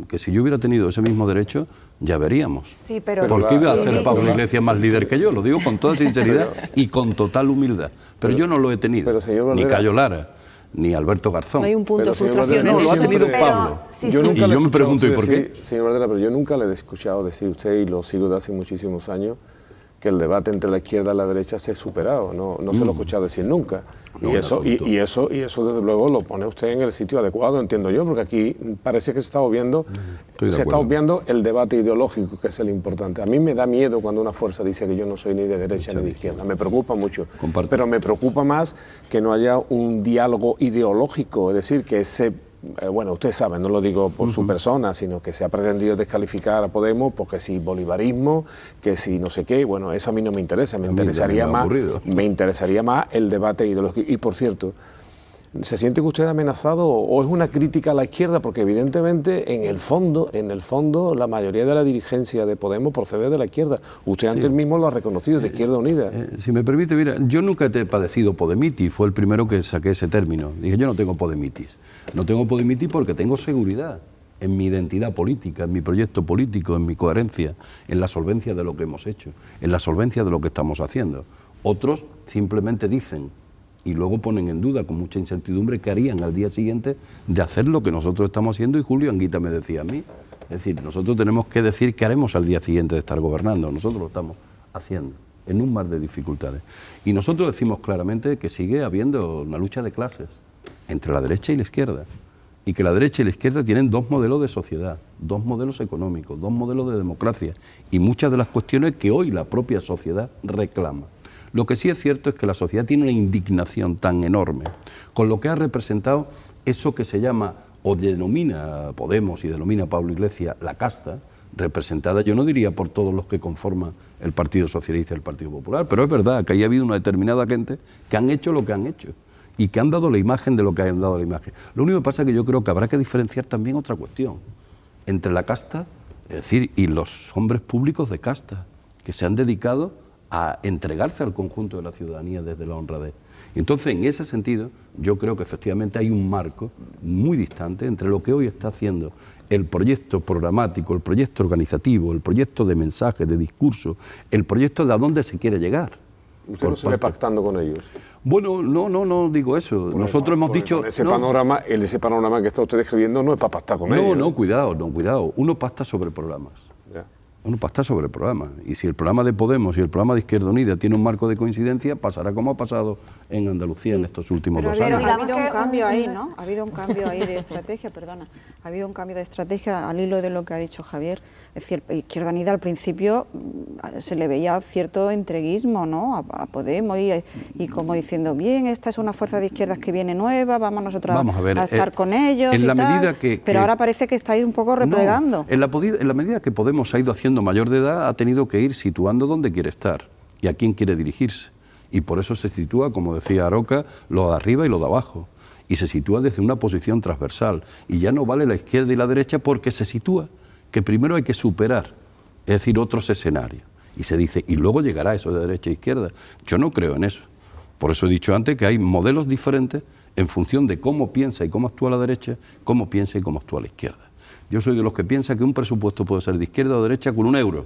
que si yo hubiera tenido ese mismo derecho, ya veríamos. Sí, pero ¿por qué iba a hacer Pablo Iglesias más líder que yo? Lo digo con toda sinceridad y con total humildad. Pero yo no lo he tenido, ni Cayo Lara, ni Alberto Garzón. No hay un punto de frustración. No, lo ha tenido Pablo. Sí, y yo me pregunto, ¿y por qué? Señor Valera, pero yo nunca le he escuchado decir usted, y lo sigo de hace muchísimos años, que el debate entre la izquierda y la derecha se ha superado, no se lo he escuchado decir nunca. No, y eso desde luego lo pone usted en el sitio adecuado, entiendo yo, porque aquí parece que se está obviando el debate ideológico, que es el importante. A mí me da miedo cuando una fuerza dice que yo no soy ni de derecha ni de izquierda, me preocupa mucho. Pero me preocupa más que no haya un diálogo ideológico, es decir, que bueno, ustedes saben, no lo digo por su persona, sino que se ha pretendido descalificar a Podemos porque si bolivarismo, que si no sé qué, bueno, eso a mí no me interesa, me interesaría más el debate ideológico. Y por cierto, ¿se siente que usted es amenazado o es una crítica a la izquierda? Porque evidentemente en el fondo, la mayoría de la dirigencia de Podemos procede de la izquierda. Usted antes mismo lo ha reconocido, de Izquierda Unida. Si me permite, mira, yo nunca he padecido podemitis, fue el primero que saqué ese término. Dije, yo no tengo podemitis. No tengo podemitis porque tengo seguridad en mi identidad política, en mi proyecto político, en mi coherencia, en la solvencia de lo que hemos hecho, en la solvencia de lo que estamos haciendo. Otros simplemente dicen y luego ponen en duda con mucha incertidumbre qué harían al día siguiente de hacer lo que nosotros estamos haciendo, y Julio Anguita me decía a mí, es decir, nosotros tenemos que decir qué haremos al día siguiente de estar gobernando, nosotros lo estamos haciendo en un mar de dificultades. Y nosotros decimos claramente que sigue habiendo una lucha de clases entre la derecha y la izquierda, y que la derecha y la izquierda tienen dos modelos de sociedad, dos modelos económicos, dos modelos de democracia, y muchas de las cuestiones que hoy la propia sociedad reclama. Lo que sí es cierto es que la sociedad tiene una indignación tan enorme con lo que ha representado eso que se llama, o denomina Podemos y denomina Pablo Iglesias, la casta, representada, yo no diría por todos los que conforman el Partido Socialista y el Partido Popular, pero es verdad que ahí ha habido una determinada gente que han hecho lo que han hecho y que han dado la imagen de lo que han dado la imagen. Lo único que pasa es que yo creo que habrá que diferenciar también otra cuestión entre la casta, es decir, y los hombres públicos de casta, que se han dedicado a entregarse al conjunto de la ciudadanía desde la honradez. Entonces, en ese sentido, yo creo que efectivamente hay un marco muy distante entre lo que hoy está haciendo el proyecto programático, el proyecto organizativo, el proyecto de mensaje, de discurso, el proyecto de a dónde se quiere llegar. ¿Usted no se ve pactando con ellos? Bueno, no digo eso. Bueno, nosotros hemos dicho... Ese panorama que está usted describiendo no es para pactar con ellos. No, cuidado. Uno pacta sobre programas. Uno pacta sobre programas, y si el programa de Podemos y el programa de Izquierda Unida tiene un marco de coincidencia, pasará como ha pasado en Andalucía en estos últimos 2 años. Ha habido un cambio ahí, ¿no? Ha habido un cambio ahí de estrategia, perdona. Ha habido un cambio de estrategia al hilo de lo que ha dicho Javier. Es decir, Izquierda Unida al principio se le veía cierto entreguismo, ¿no? A Podemos y como diciendo, bien, esta es una fuerza de izquierdas que viene nueva, vamos nosotros a estar con ellos en y la tal. Medida pero ahora parece que estáis un poco replegando. No, en la medida que Podemos ha ido haciendo mayor de edad, ha tenido que ir situando dónde quiere estar y a quién quiere dirigirse. Y por eso se sitúa, como decía Aroca, lo de arriba y lo de abajo. Y se sitúa desde una posición transversal. Y ya no vale la izquierda y la derecha porque se sitúa que primero hay que superar, es decir, otros escenarios. Y se dice, y luego llegará eso de derecha e izquierda. Yo no creo en eso. Por eso he dicho antes que hay modelos diferentes en función de cómo piensa y cómo actúa la derecha, cómo piensa y cómo actúa la izquierda. Yo soy de los que piensa que un presupuesto puede ser de izquierda o derecha con €1.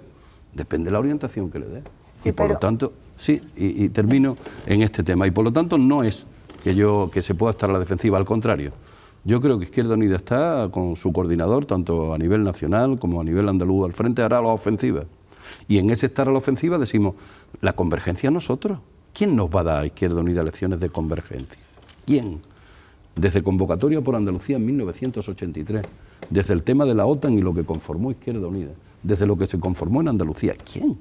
Depende de la orientación que le dé. Sí, y por lo tanto, sí, y termino en este tema. Y por lo tanto no es que se pueda estar a la defensiva, al contrario. Yo creo que Izquierda Unida está con su coordinador, tanto a nivel nacional como a nivel andaluz, al frente, hará la ofensiva. Y en ese estar a la ofensiva decimos, la convergencia a nosotros. ¿Quién nos va a dar a Izquierda Unida lecciones de convergencia? ¿Quién? Desde convocatoria por Andalucía en 1983, desde el tema de la OTAN y lo que conformó Izquierda Unida, desde lo que se conformó en Andalucía. ¿Quién?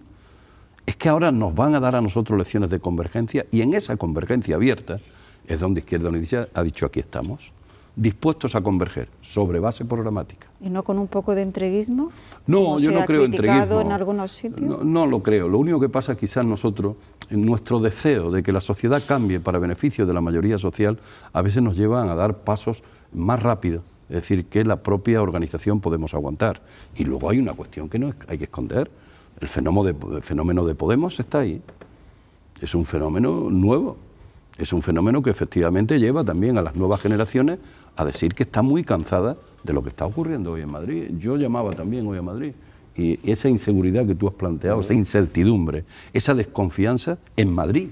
Es que ahora nos van a dar a nosotros lecciones de convergencia, y en esa convergencia abierta es donde Izquierda Unida ha dicho, aquí estamos, dispuestos a converger sobre base programática. ¿Y no con un poco de entreguismo? No, yo no creo en entreguismo. En algunos sitios. No lo creo. Lo único que pasa es quizás nosotros, en nuestro deseo de que la sociedad cambie para beneficio de la mayoría social, a veces nos llevan a dar pasos más rápidos, es decir, que la propia organización podemos aguantar. Y luego hay una cuestión que no hay que esconder. El fenómeno de Podemos está ahí. Es un fenómeno nuevo. Es un fenómeno que efectivamente lleva también a las nuevas generaciones a decir que está muy cansada de lo que está ocurriendo hoy en Madrid. Yo llamaba también hoy a Madrid, y esa inseguridad que tú has planteado, esa incertidumbre, esa desconfianza en Madrid,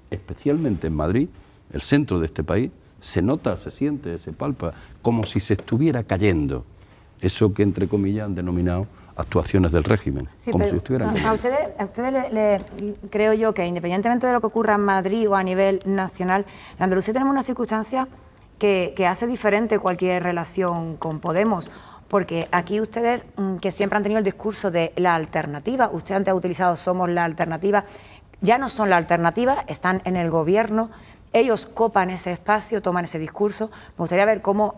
especialmente en Madrid, el centro de este país, se nota, se siente, se palpa, como si se estuviera cayendo. eso que entre comillas han denominado actuaciones del régimen, sí, como pero si estuvieran... A ustedes creo yo que independientemente de lo que ocurra en Madrid o a nivel nacional, en Andalucía tenemos una circunstancia que hace diferente cualquier relación con Podemos, porque aquí ustedes, que siempre han tenido el discurso de la alternativa, usted antes ha utilizado somos la alternativa, ya no son la alternativa, están en el gobierno, ellos copan ese espacio, toman ese discurso. Me gustaría ver cómo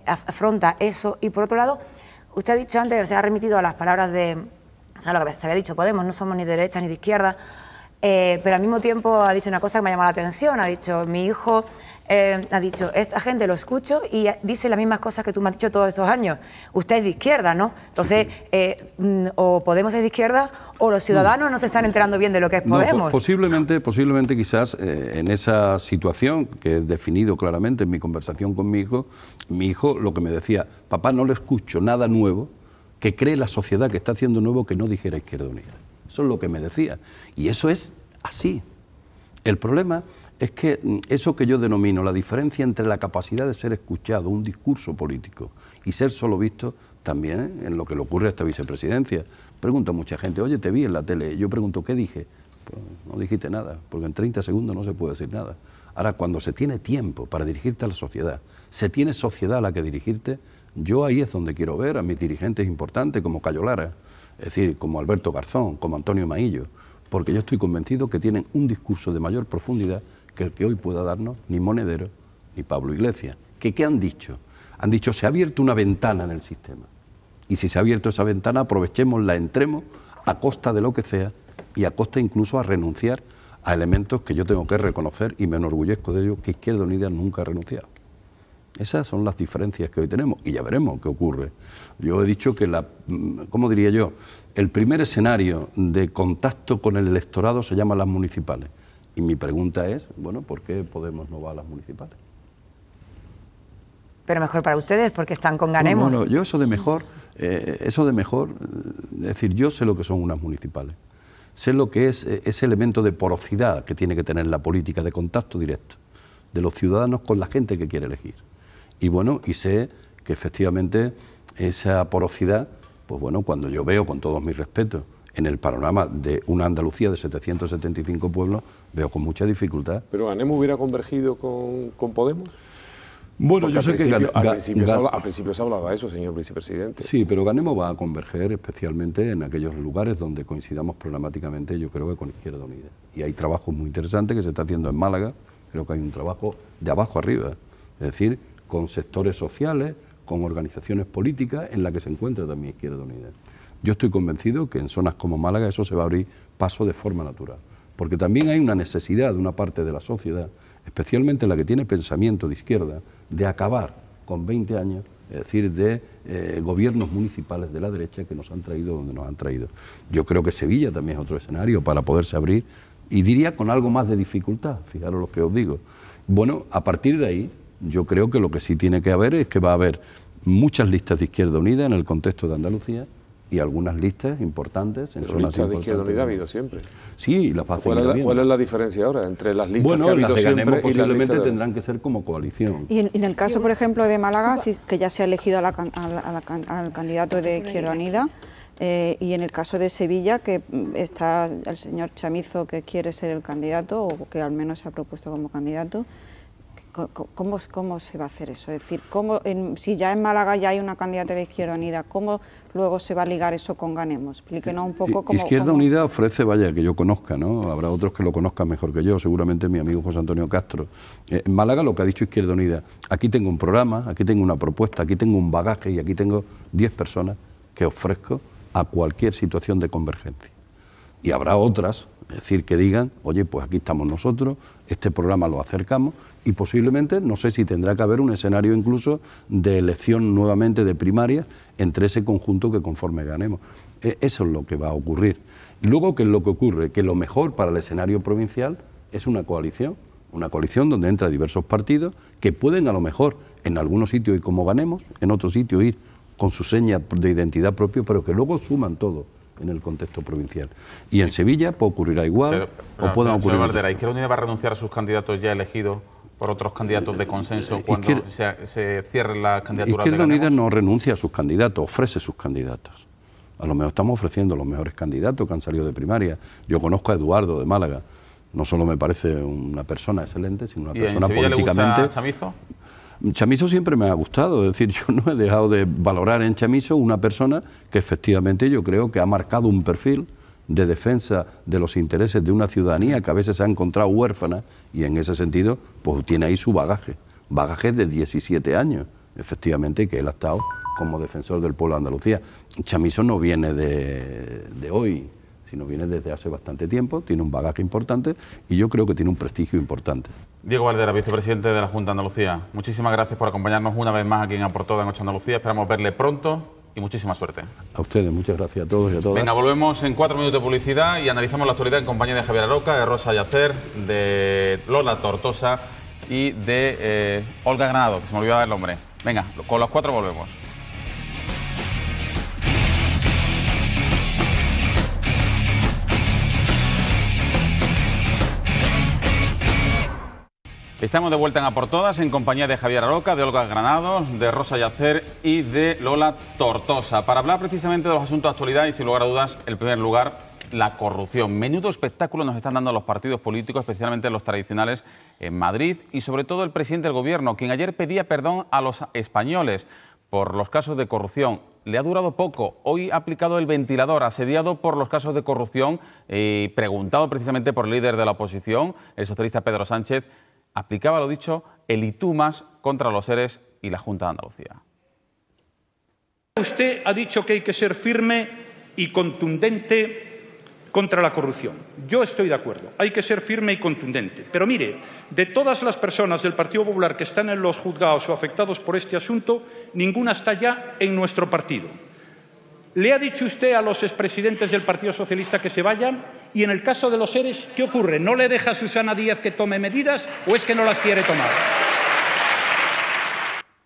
afronta eso. Y por otro lado, usted ha dicho antes, se ha remitido a las palabras de, o sea, lo que se había dicho Podemos, no somos ni de derecha ni de izquierda, pero al mismo tiempo ha dicho una cosa que me ha llamado la atención, ha dicho, mi hijo... ha dicho, esta gente lo escucho y dice las mismas cosas que tú me has dicho todos estos años. Usted es de izquierda, ¿no? Entonces, o Podemos es de izquierda o los ciudadanos no se están enterando bien de lo que es Podemos. No, posiblemente quizás en esa situación que he definido claramente en mi conversación con mi hijo lo que me decía, papá, no le escucho nada nuevo que cree la sociedad que está haciendo nuevo que no dijera Izquierda Unida. Eso es lo que me decía. Y eso es así. El problema es que eso que yo denomino la diferencia entre la capacidad de ser escuchado, un discurso político, y ser solo visto, también en lo que le ocurre a esta vicepresidencia. Pregunto a mucha gente, oye, te vi en la tele, yo pregunto, ¿qué dije? Pues no dijiste nada, porque en 30 segundos no se puede decir nada. Ahora, cuando se tiene tiempo para dirigirte a la sociedad, se tiene sociedad a la que dirigirte, yo ahí es donde quiero ver a mis dirigentes importantes como Cayo Lara, es decir, como Alberto Garzón, como Antonio Maillo, porque yo estoy convencido que tienen un discurso de mayor profundidad que el que hoy pueda darnos ni Monedero ni Pablo Iglesias. ¿Qué han dicho? Han dicho, se ha abierto una ventana en el sistema. Y si se ha abierto esa ventana, aprovechémosla, entremos a costa de lo que sea y a costa incluso a renunciar a elementos que yo tengo que reconocer y me enorgullezco de ello, que Izquierda Unida nunca ha renunciado. Esas son las diferencias que hoy tenemos y ya veremos qué ocurre. Yo he dicho que, ¿cómo diría yo? El primer escenario de contacto con el electorado se llama las municipales. Y mi pregunta es, bueno, ¿por qué Podemos no va a las municipales? Pero mejor para ustedes, porque están con Ganemos. No, yo eso de mejor, es decir, yo sé lo que son unas municipales. Sé lo que es ese elemento de porosidad que tiene que tener la política, de contacto directo de los ciudadanos con la gente que quiere elegir. Y bueno, y sé que efectivamente esa porosidad, pues bueno, cuando yo veo, con todos mis respetos, en el panorama de una Andalucía de 775 pueblos, veo con mucha dificultad. ¿Pero Ganemos hubiera convergido con Podemos? Bueno, porque yo sé que... Al principio se hablaba eso, señor vicepresidente. Sí, pero Ganemos va a converger especialmente en aquellos lugares donde coincidamos programáticamente, yo creo que con Izquierda Unida. Y hay trabajos muy interesantes que se está haciendo en Málaga, creo que hay un trabajo de abajo arriba, es decir, con sectores sociales, con organizaciones políticas en la que se encuentra también Izquierda Unida. Yo estoy convencido que en zonas como Málaga eso se va a abrir paso de forma natural, porque también hay una necesidad de una parte de la sociedad, especialmente la que tiene pensamiento de izquierda, de acabar con 20 años, es decir, de gobiernos municipales de la derecha que nos han traído donde nos han traído. Yo creo que Sevilla también es otro escenario para poderse abrir, y diría con algo más de dificultad, fijaros lo que os digo. Bueno, a partir de ahí, yo creo que lo que sí tiene que haber es que va a haber muchas listas de Izquierda Unida en el contexto de Andalucía y algunas listas importantes en zonas listas de Izquierda Unida ha habido siempre. Sí, las va a seguir habiendo. ¿Cuál es la diferencia ahora entre las listas que ha habido las de siempre Ganemos y las posiblemente listas tendrán que ser como coalición? Y en el caso, por ejemplo, de Málaga, que ya se ha elegido al candidato de Izquierda Unida, y en el caso de Sevilla, que está el señor Chamizo, que quiere ser el candidato, o que al menos se ha propuesto como candidato, ¿cómo se va a hacer eso? Es decir, si ya en Málaga ya hay una candidata de Izquierda Unida, ¿cómo luego se va a ligar eso con Ganemos? Explíquenos un poco cómo... Izquierda Unida ofrece, vaya, que yo conozca, ¿no? Habrá otros que lo conozcan mejor que yo, seguramente mi amigo José Antonio Castro. En Málaga lo que ha dicho Izquierda Unida, aquí tengo un programa, aquí tengo una propuesta, aquí tengo un bagaje y aquí tengo 10 personas que ofrezco a cualquier situación de convergencia. Y habrá otras, es decir, que digan, oye, pues aquí estamos nosotros, este programa lo acercamos y posiblemente, no sé si tendrá que haber un escenario incluso de elección nuevamente de primarias entre ese conjunto que conforme Ganemos. Eso es lo que va a ocurrir. Luego, ¿qué es lo que ocurre? Que lo mejor para el escenario provincial es una coalición donde entran diversos partidos que pueden a lo mejor en algunos sitios ir como Ganemos, en otros sitios ir con su seña de identidad propia, pero que luego suman todo en el contexto provincial. Y en Sevilla pues, ocurrirá igual, o puedan ocurrir... Señor Bardera, ¿Izquierda Unida va a renunciar a sus candidatos ya elegidos por otros candidatos de consenso cuando se cierre la candidatura? Izquierda Unida no renuncia a sus candidatos, ofrece sus candidatos. A lo mejor estamos ofreciendo los mejores candidatos que han salido de primaria. Yo conozco a Eduardo de Málaga. No solo me parece una persona excelente, sino una persona políticamente... ¿Y en Sevilla le gusta Chamizo? Chamizo siempre me ha gustado, es decir, yo no he dejado de valorar en Chamizo una persona que efectivamente yo creo que ha marcado un perfil de defensa de los intereses de una ciudadanía que a veces se ha encontrado huérfana y en ese sentido pues tiene ahí su bagaje de 17 años, efectivamente, que él ha estado como defensor del pueblo de Andalucía. Chamizo no viene de hoy, sino viene desde hace bastante tiempo, tiene un bagaje importante y yo creo que tiene un prestigio importante. Diego Valderas, vicepresidente de la Junta de Andalucía, muchísimas gracias por acompañarnos una vez más aquí en A por Todas en 8 Andalucía. Esperamos verle pronto y muchísima suerte. A ustedes, muchas gracias a todos y a todas. Venga, volvemos en 4 minutos de publicidad y analizamos la actualidad en compañía de Javier Aroca, de Rosa Yacer, de Lola Tortosa y de Olga Granado, que se me olvidaba el nombre. Venga, con los 4 volvemos. Estamos de vuelta en A por Todas en compañía de Javier Aroca, de Olga Granado, de Rosa Yacer y de Lola Tortosa para hablar precisamente de los asuntos de actualidad y sin lugar a dudas, en primer lugar, la corrupción. Menudo espectáculo nos están dando los partidos políticos, especialmente los tradicionales en Madrid y sobre todo el presidente del Gobierno, quien ayer pedía perdón a los españoles por los casos de corrupción. Le ha durado poco. Hoy ha aplicado el ventilador, asediado por los casos de corrupción y preguntado precisamente por el líder de la oposición, el socialista Pedro Sánchez. Aplicaba, lo dicho, el y tú más contra los seres y la Junta de Andalucía. Usted ha dicho que hay que ser firme y contundente contra la corrupción. Yo estoy de acuerdo, hay que ser firme y contundente. Pero mire, de todas las personas del Partido Popular que están en los juzgados o afectados por este asunto, ninguna está ya en nuestro partido. ¿Le ha dicho usted a los expresidentes del Partido Socialista que se vayan? Y en el caso de los seres, ¿qué ocurre? ¿No le deja a Susana Díaz que tome medidas o es que no las quiere tomar?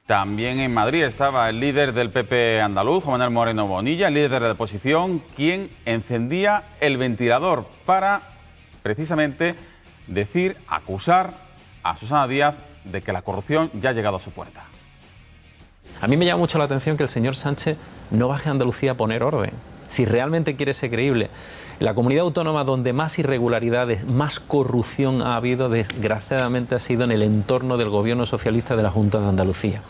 También en Madrid estaba el líder del PP andaluz, Juan Manuel Moreno Bonilla, el líder de la oposición, quien encendía el ventilador para, precisamente, acusar a Susana Díaz de que la corrupción ya ha llegado a su puerta. A mí me llama mucho la atención que el señor Sánchez no baje a Andalucía a poner orden. Si realmente quiere ser creíble, la comunidad autónoma donde más irregularidades, más corrupción ha habido, desgraciadamente, ha sido en el entorno del gobierno socialista de la Junta de Andalucía.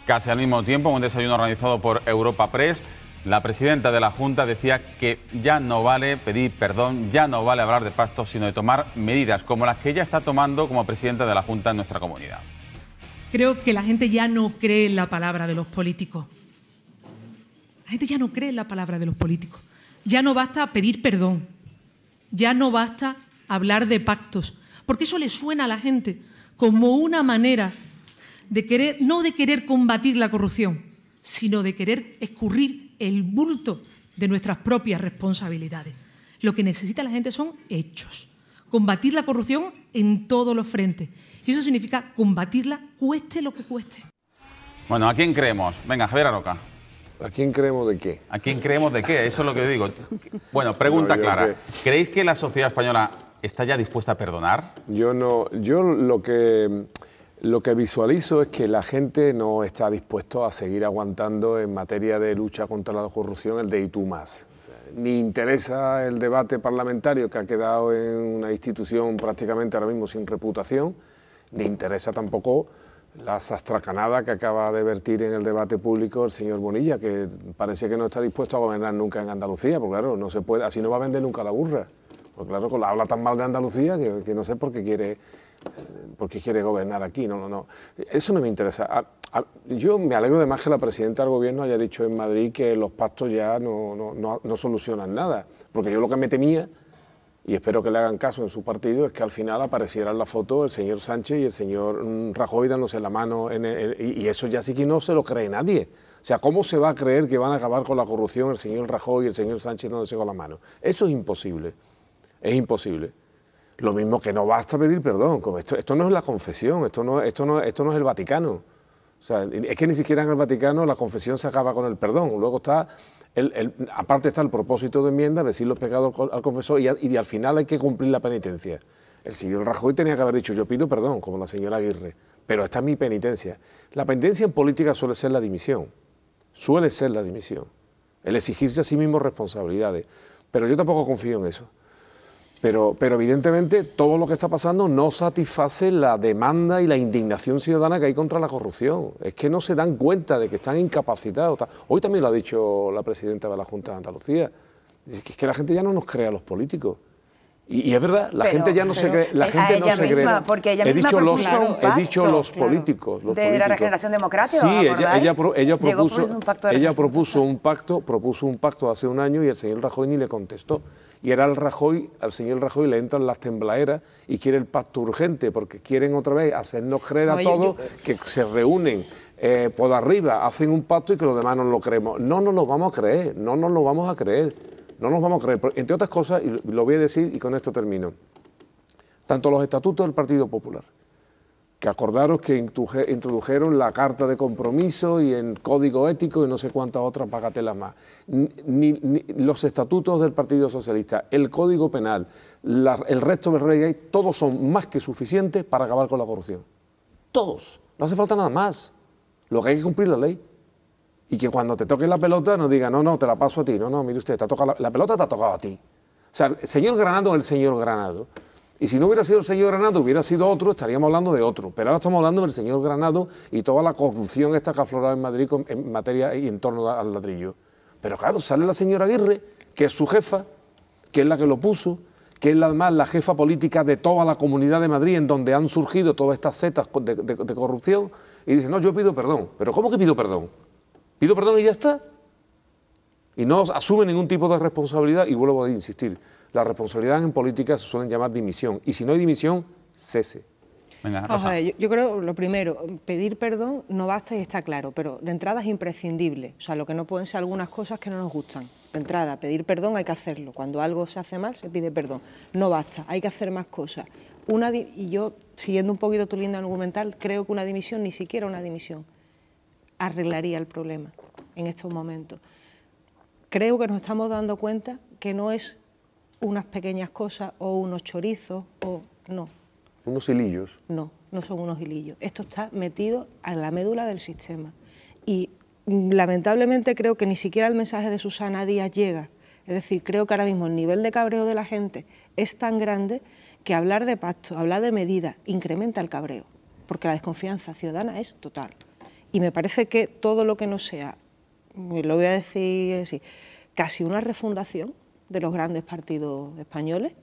Casi al mismo tiempo, en un desayuno organizado por Europa Press, la presidenta de la Junta decía que ya no vale pedir perdón, ya no vale hablar de pactos, sino de tomar medidas como las que ella está tomando como presidenta de la Junta en nuestra comunidad. Creo que la gente ya no cree en la palabra de los políticos. La gente ya no cree en la palabra de los políticos. Ya no basta pedir perdón. Ya no basta hablar de pactos. Porque eso le suena a la gente como una manera de querer, no de querer combatir la corrupción, sino de querer escurrir el bulto de nuestras propias responsabilidades. Lo que necesita la gente son hechos. Combatir la corrupción en todos los frentes. Y eso significa combatirla cueste lo que cueste. Bueno, ¿a quién creemos? Venga, Javier Aroca. ¿A quién creemos de qué? ¿A quién creemos de qué? Eso es lo que digo. Bueno, pregunta clara. ¿Creéis que la sociedad española está ya dispuesta a perdonar? Yo no. Yo lo que visualizo es que la gente no está dispuesto a seguir aguantando en materia de lucha contra la corrupción el de y tú más. Ni interesa el debate parlamentario, que ha quedado en una institución prácticamente ahora mismo sin reputación, ni interesa tampoco la sastracanada que acaba de vertir en el debate público el señor Bonilla, que parece que no está dispuesto a gobernar nunca en Andalucía, porque claro, no se puede, así no va a vender nunca la burra. Porque claro, habla tan mal de Andalucía que no sé por qué quiere gobernar aquí. No. Eso no me interesa. Yo me alegro de más que la presidenta del Gobierno haya dicho en Madrid que los pactos ya no solucionan nada, porque yo lo que me temía, y espero que le hagan caso en su partido, es que al final apareciera en la foto el señor Sánchez y el señor Rajoy dándose la mano, y eso ya sí que no se lo cree nadie. O sea, ¿cómo se va a creer que van a acabar con la corrupción el señor Rajoy y el señor Sánchez dándose con la mano? Eso es imposible, es imposible. Lo mismo que no basta pedir perdón, como esto no es la confesión, esto no es el Vaticano. O sea, es que ni siquiera en el Vaticano la confesión se acaba con el perdón. Luego está, aparte está el propósito de enmienda, decir los pecados al confesor y al final hay que cumplir la penitencia. El señor Rajoy tenía que haber dicho, yo pido perdón, como la señora Aguirre, pero esta es mi penitencia. La penitencia en política suele ser la dimisión, el exigirse a sí mismo responsabilidades, pero yo tampoco confío en eso. Pero evidentemente todo lo que está pasando no satisface la demanda y la indignación ciudadana que hay contra la corrupción. Es que no se dan cuenta de que están incapacitados. Hoy también lo ha dicho la presidenta de la Junta de Andalucía. Es que la gente ya no nos cree a los políticos. Y es verdad, la gente ya no se cree. La gente no se cree. Porque ella misma propuso un pacto, he dicho los políticos. Los de políticos. la regeneración democrática. Sí, ella propuso un pacto hace un año y el señor Rajoy ni le contestó. Y era al señor Rajoy le entran las tembladeras y quiere el pacto urgente, porque quieren otra vez hacernos creer a todos que se reúnen por arriba, hacen un pacto y que los demás no lo creemos. No nos lo vamos a creer, no nos lo vamos a creer. No nos vamos a creer, entre otras cosas, y lo voy a decir y con esto termino, tanto los estatutos del Partido Popular, que acordaros que introdujeron la carta de compromiso y el código ético y no sé cuántas otras bagatelas más, ni los estatutos del Partido Socialista, el código penal, el resto del rey, todos son más que suficientes para acabar con la corrupción. Todos, no hace falta nada más, lo que hay que cumplir la ley. Y que cuando te toque la pelota no diga, no, te la paso a ti. No, mire usted, la pelota te ha tocado a ti. O sea, el señor Granado es el señor Granado. Y si no hubiera sido el señor Granado, hubiera sido otro, estaríamos hablando de otro. Pero ahora estamos hablando del señor Granado y toda la corrupción esta que ha aflorado en Madrid en materia y en torno al ladrillo. Pero claro, sale la señora Aguirre, que es su jefa, que es la que lo puso, que es además la jefa política de toda la Comunidad de Madrid, en donde han surgido todas estas setas de corrupción, y dice, no, yo pido perdón. ¿Pero cómo que pido perdón? Pido perdón y ya está. Y no asume ningún tipo de responsabilidad. Y vuelvo a insistir, las responsabilidades en política se suelen llamar dimisión. Y si no hay dimisión, cese. Venga, Rosa. Yo creo, lo primero, pedir perdón no basta y está claro, pero de entrada es imprescindible. O sea, lo que no pueden ser algunas cosas que no nos gustan. De entrada, pedir perdón hay que hacerlo. Cuando algo se hace mal, se pide perdón. No basta, hay que hacer más cosas. Y yo, siguiendo un poquito tu línea argumental, creo que una dimisión, ni siquiera una dimisión, arreglaría el problema en estos momentos. Creo que nos estamos dando cuenta que no es unas pequeñas cosas o unos chorizos o no. Unos hilillos. No, no son unos hilillos. Esto está metido a la médula del sistema. Y lamentablemente creo que ni siquiera el mensaje de Susana Díaz llega. Es decir, creo que ahora mismo el nivel de cabreo de la gente es tan grande que hablar de pacto, hablar de medidas, incrementa el cabreo, porque la desconfianza ciudadana es total. Y me parece que todo lo que no sea, lo voy a decir así, casi una refundación de los grandes partidos españoles,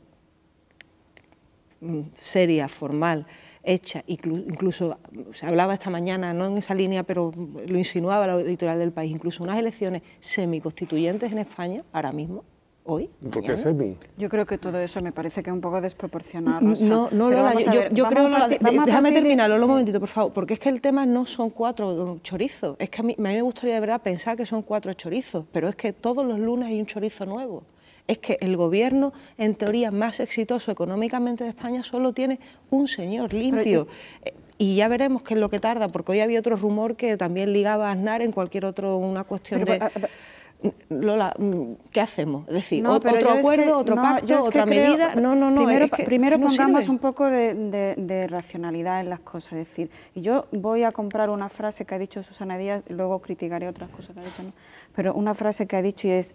seria, formal, hecha, incluso se hablaba esta mañana, no en esa línea, pero lo insinuaba la editorial del País, incluso unas elecciones semiconstituyentes en España, ahora mismo, hoy. ¿Por qué semi? Yo creo que todo eso me parece que es un poco desproporcionado. Rosa. No, Lola, yo creo que... Déjame terminarlo un momentito, por favor, porque es que el tema no son 4 chorizos, es que a mí me gustaría de verdad pensar que son 4 chorizos, pero es que todos los lunes hay un chorizo nuevo. Es que el gobierno, en teoría, más exitoso económicamente de España solo tiene un señor limpio. Y ya veremos qué es lo que tarda, porque hoy había otro rumor que también ligaba a Aznar en cualquier otro, una cuestión Lola, ¿qué hacemos? Es decir, otro acuerdo, otro pacto, otra medida. Primero pongamos un poco de racionalidad en las cosas. Es decir, y yo voy a comprar una frase que ha dicho Susana Díaz, luego criticaré otras cosas que ha dicho, ¿no? Pero una frase que ha dicho y es,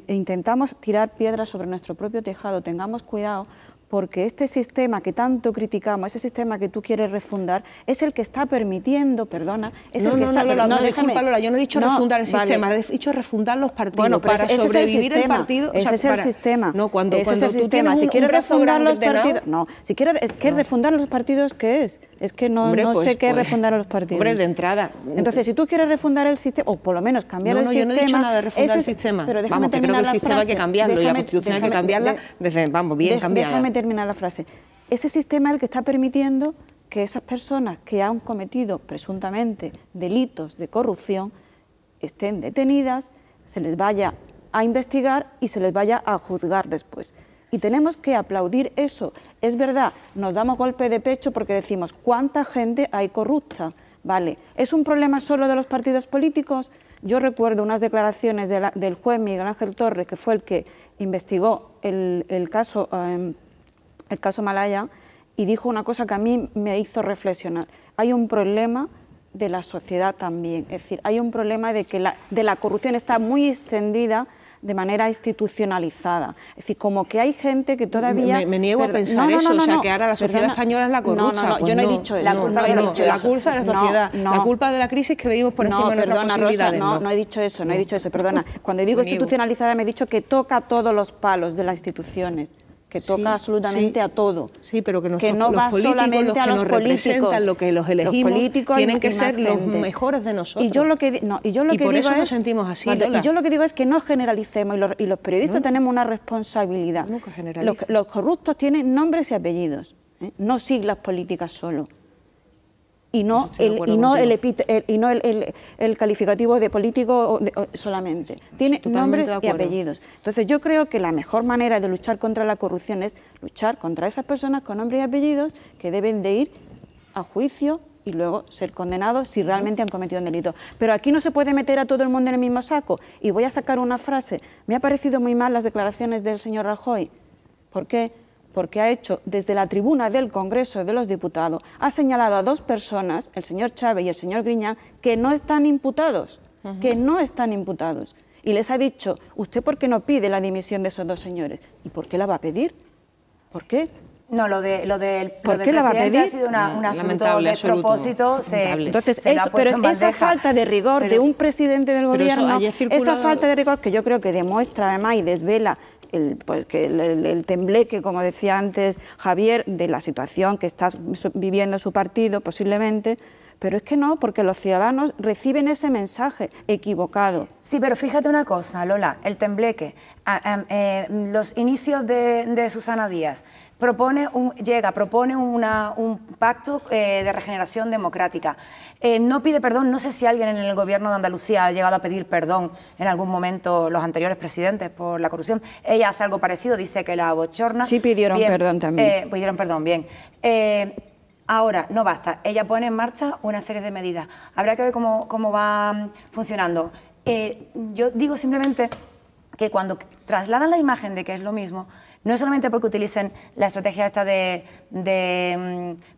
intentamos tirar piedras sobre nuestro propio tejado, tengamos cuidado, porque este sistema que tanto criticamos, ese sistema que tú quieres refundar, es el que está permitiendo, perdona, es el que está... Disculpa, Lola, yo no he dicho refundar el sistema, he dicho refundar los partidos. Bueno, para sobrevivir el partido... Ese es el sistema. No, cuando ese es el sistema. Si quieres refundar los partidos... No, si quieres refundar los partidos, ¿qué es? Es que no sé qué es refundar los partidos. Hombre, de entrada... Entonces, si tú quieres refundar el sistema, o por lo menos cambiar el sistema... No, yo no he dicho nada de refundar el sistema. Pero vamos, que creo que el sistema hay que cambiarlo y la Constitución hay que cambiarla desde, vamos, bien cambiada. Terminar la frase. Ese sistema es el que está permitiendo que esas personas que han cometido presuntamente delitos de corrupción estén detenidas, se les vaya a investigar y se les vaya a juzgar después. Y tenemos que aplaudir eso. Es verdad, nos damos golpe de pecho porque decimos, ¿cuánta gente hay corrupta? Vale, ¿es un problema solo de los partidos políticos? Yo recuerdo unas declaraciones del juez Miguel Ángel Torres, que fue el que investigó el caso el caso Malaya, y dijo una cosa que a mí me hizo reflexionar. Hay un problema de la sociedad también, es decir, hay un problema de que la corrupción está muy extendida de manera institucionalizada. Es decir, como que hay gente que todavía... Me niego a pensar eso, o sea, que ahora la sociedad española es la corrupta. No, yo no he dicho eso. La culpa de la sociedad, la culpa de la crisis que vivimos por encima de nuestras posibilidades. No he dicho eso, no he dicho eso, perdona. Cuando digo institucionalizada me he dicho que toca todos los palos de las instituciones, que toca absolutamente a todo. Sí, pero que no va solamente a los políticos, lo que los elegimos, tienen que ser los mejores de nosotros. Y yo lo que por eso nos sentimos así, Lola. Y yo lo que digo es que no generalicemos, y los periodistas tenemos una responsabilidad. Los corruptos tienen nombres y apellidos, no siglas políticas solo. Y no el calificativo de político solamente. Tiene nombres y apellidos. Entonces yo creo que la mejor manera de luchar contra la corrupción es luchar contra esas personas con nombres y apellidos que deben de ir a juicio y luego ser condenados si realmente han cometido un delito. Pero aquí no se puede meter a todo el mundo en el mismo saco. Y voy a sacar una frase. Me ha parecido muy mal las declaraciones del señor Rajoy. ¿Por qué? Porque ha hecho desde la tribuna del Congreso de los Diputados, ha señalado a dos personas, el señor Chávez y el señor Griñán, que no están imputados, Y les ha dicho, ¿usted por qué no pide la dimisión de esos dos señores? ¿Y por qué la va a pedir? ¿Por qué? No, lo del ¿Por qué la va a pedir? Ha sido un asunto de propósito. Entonces, pero esa falta de rigor de un presidente del gobierno, esa falta de rigor que yo creo que demuestra además y desvela el tembleque, como decía antes Javier, de la situación que está viviendo su partido posiblemente, pero es que no, porque los ciudadanos reciben ese mensaje equivocado. Sí, pero fíjate una cosa, Lola, el tembleque, los inicios de Susana Díaz, propone un pacto de regeneración democrática. No pide perdón, no sé si alguien en el gobierno de Andalucía ha llegado a pedir perdón en algún momento los anteriores presidentes por la corrupción. Ella hace algo parecido, dice que la abochorna. Sí pidieron perdón también. Pidieron perdón, bien. Ahora, no basta, ella pone en marcha una serie de medidas. Habrá que ver cómo va funcionando. Yo digo simplemente que cuando trasladan la imagen de que es lo mismo, no es solamente porque utilicen la estrategia esta de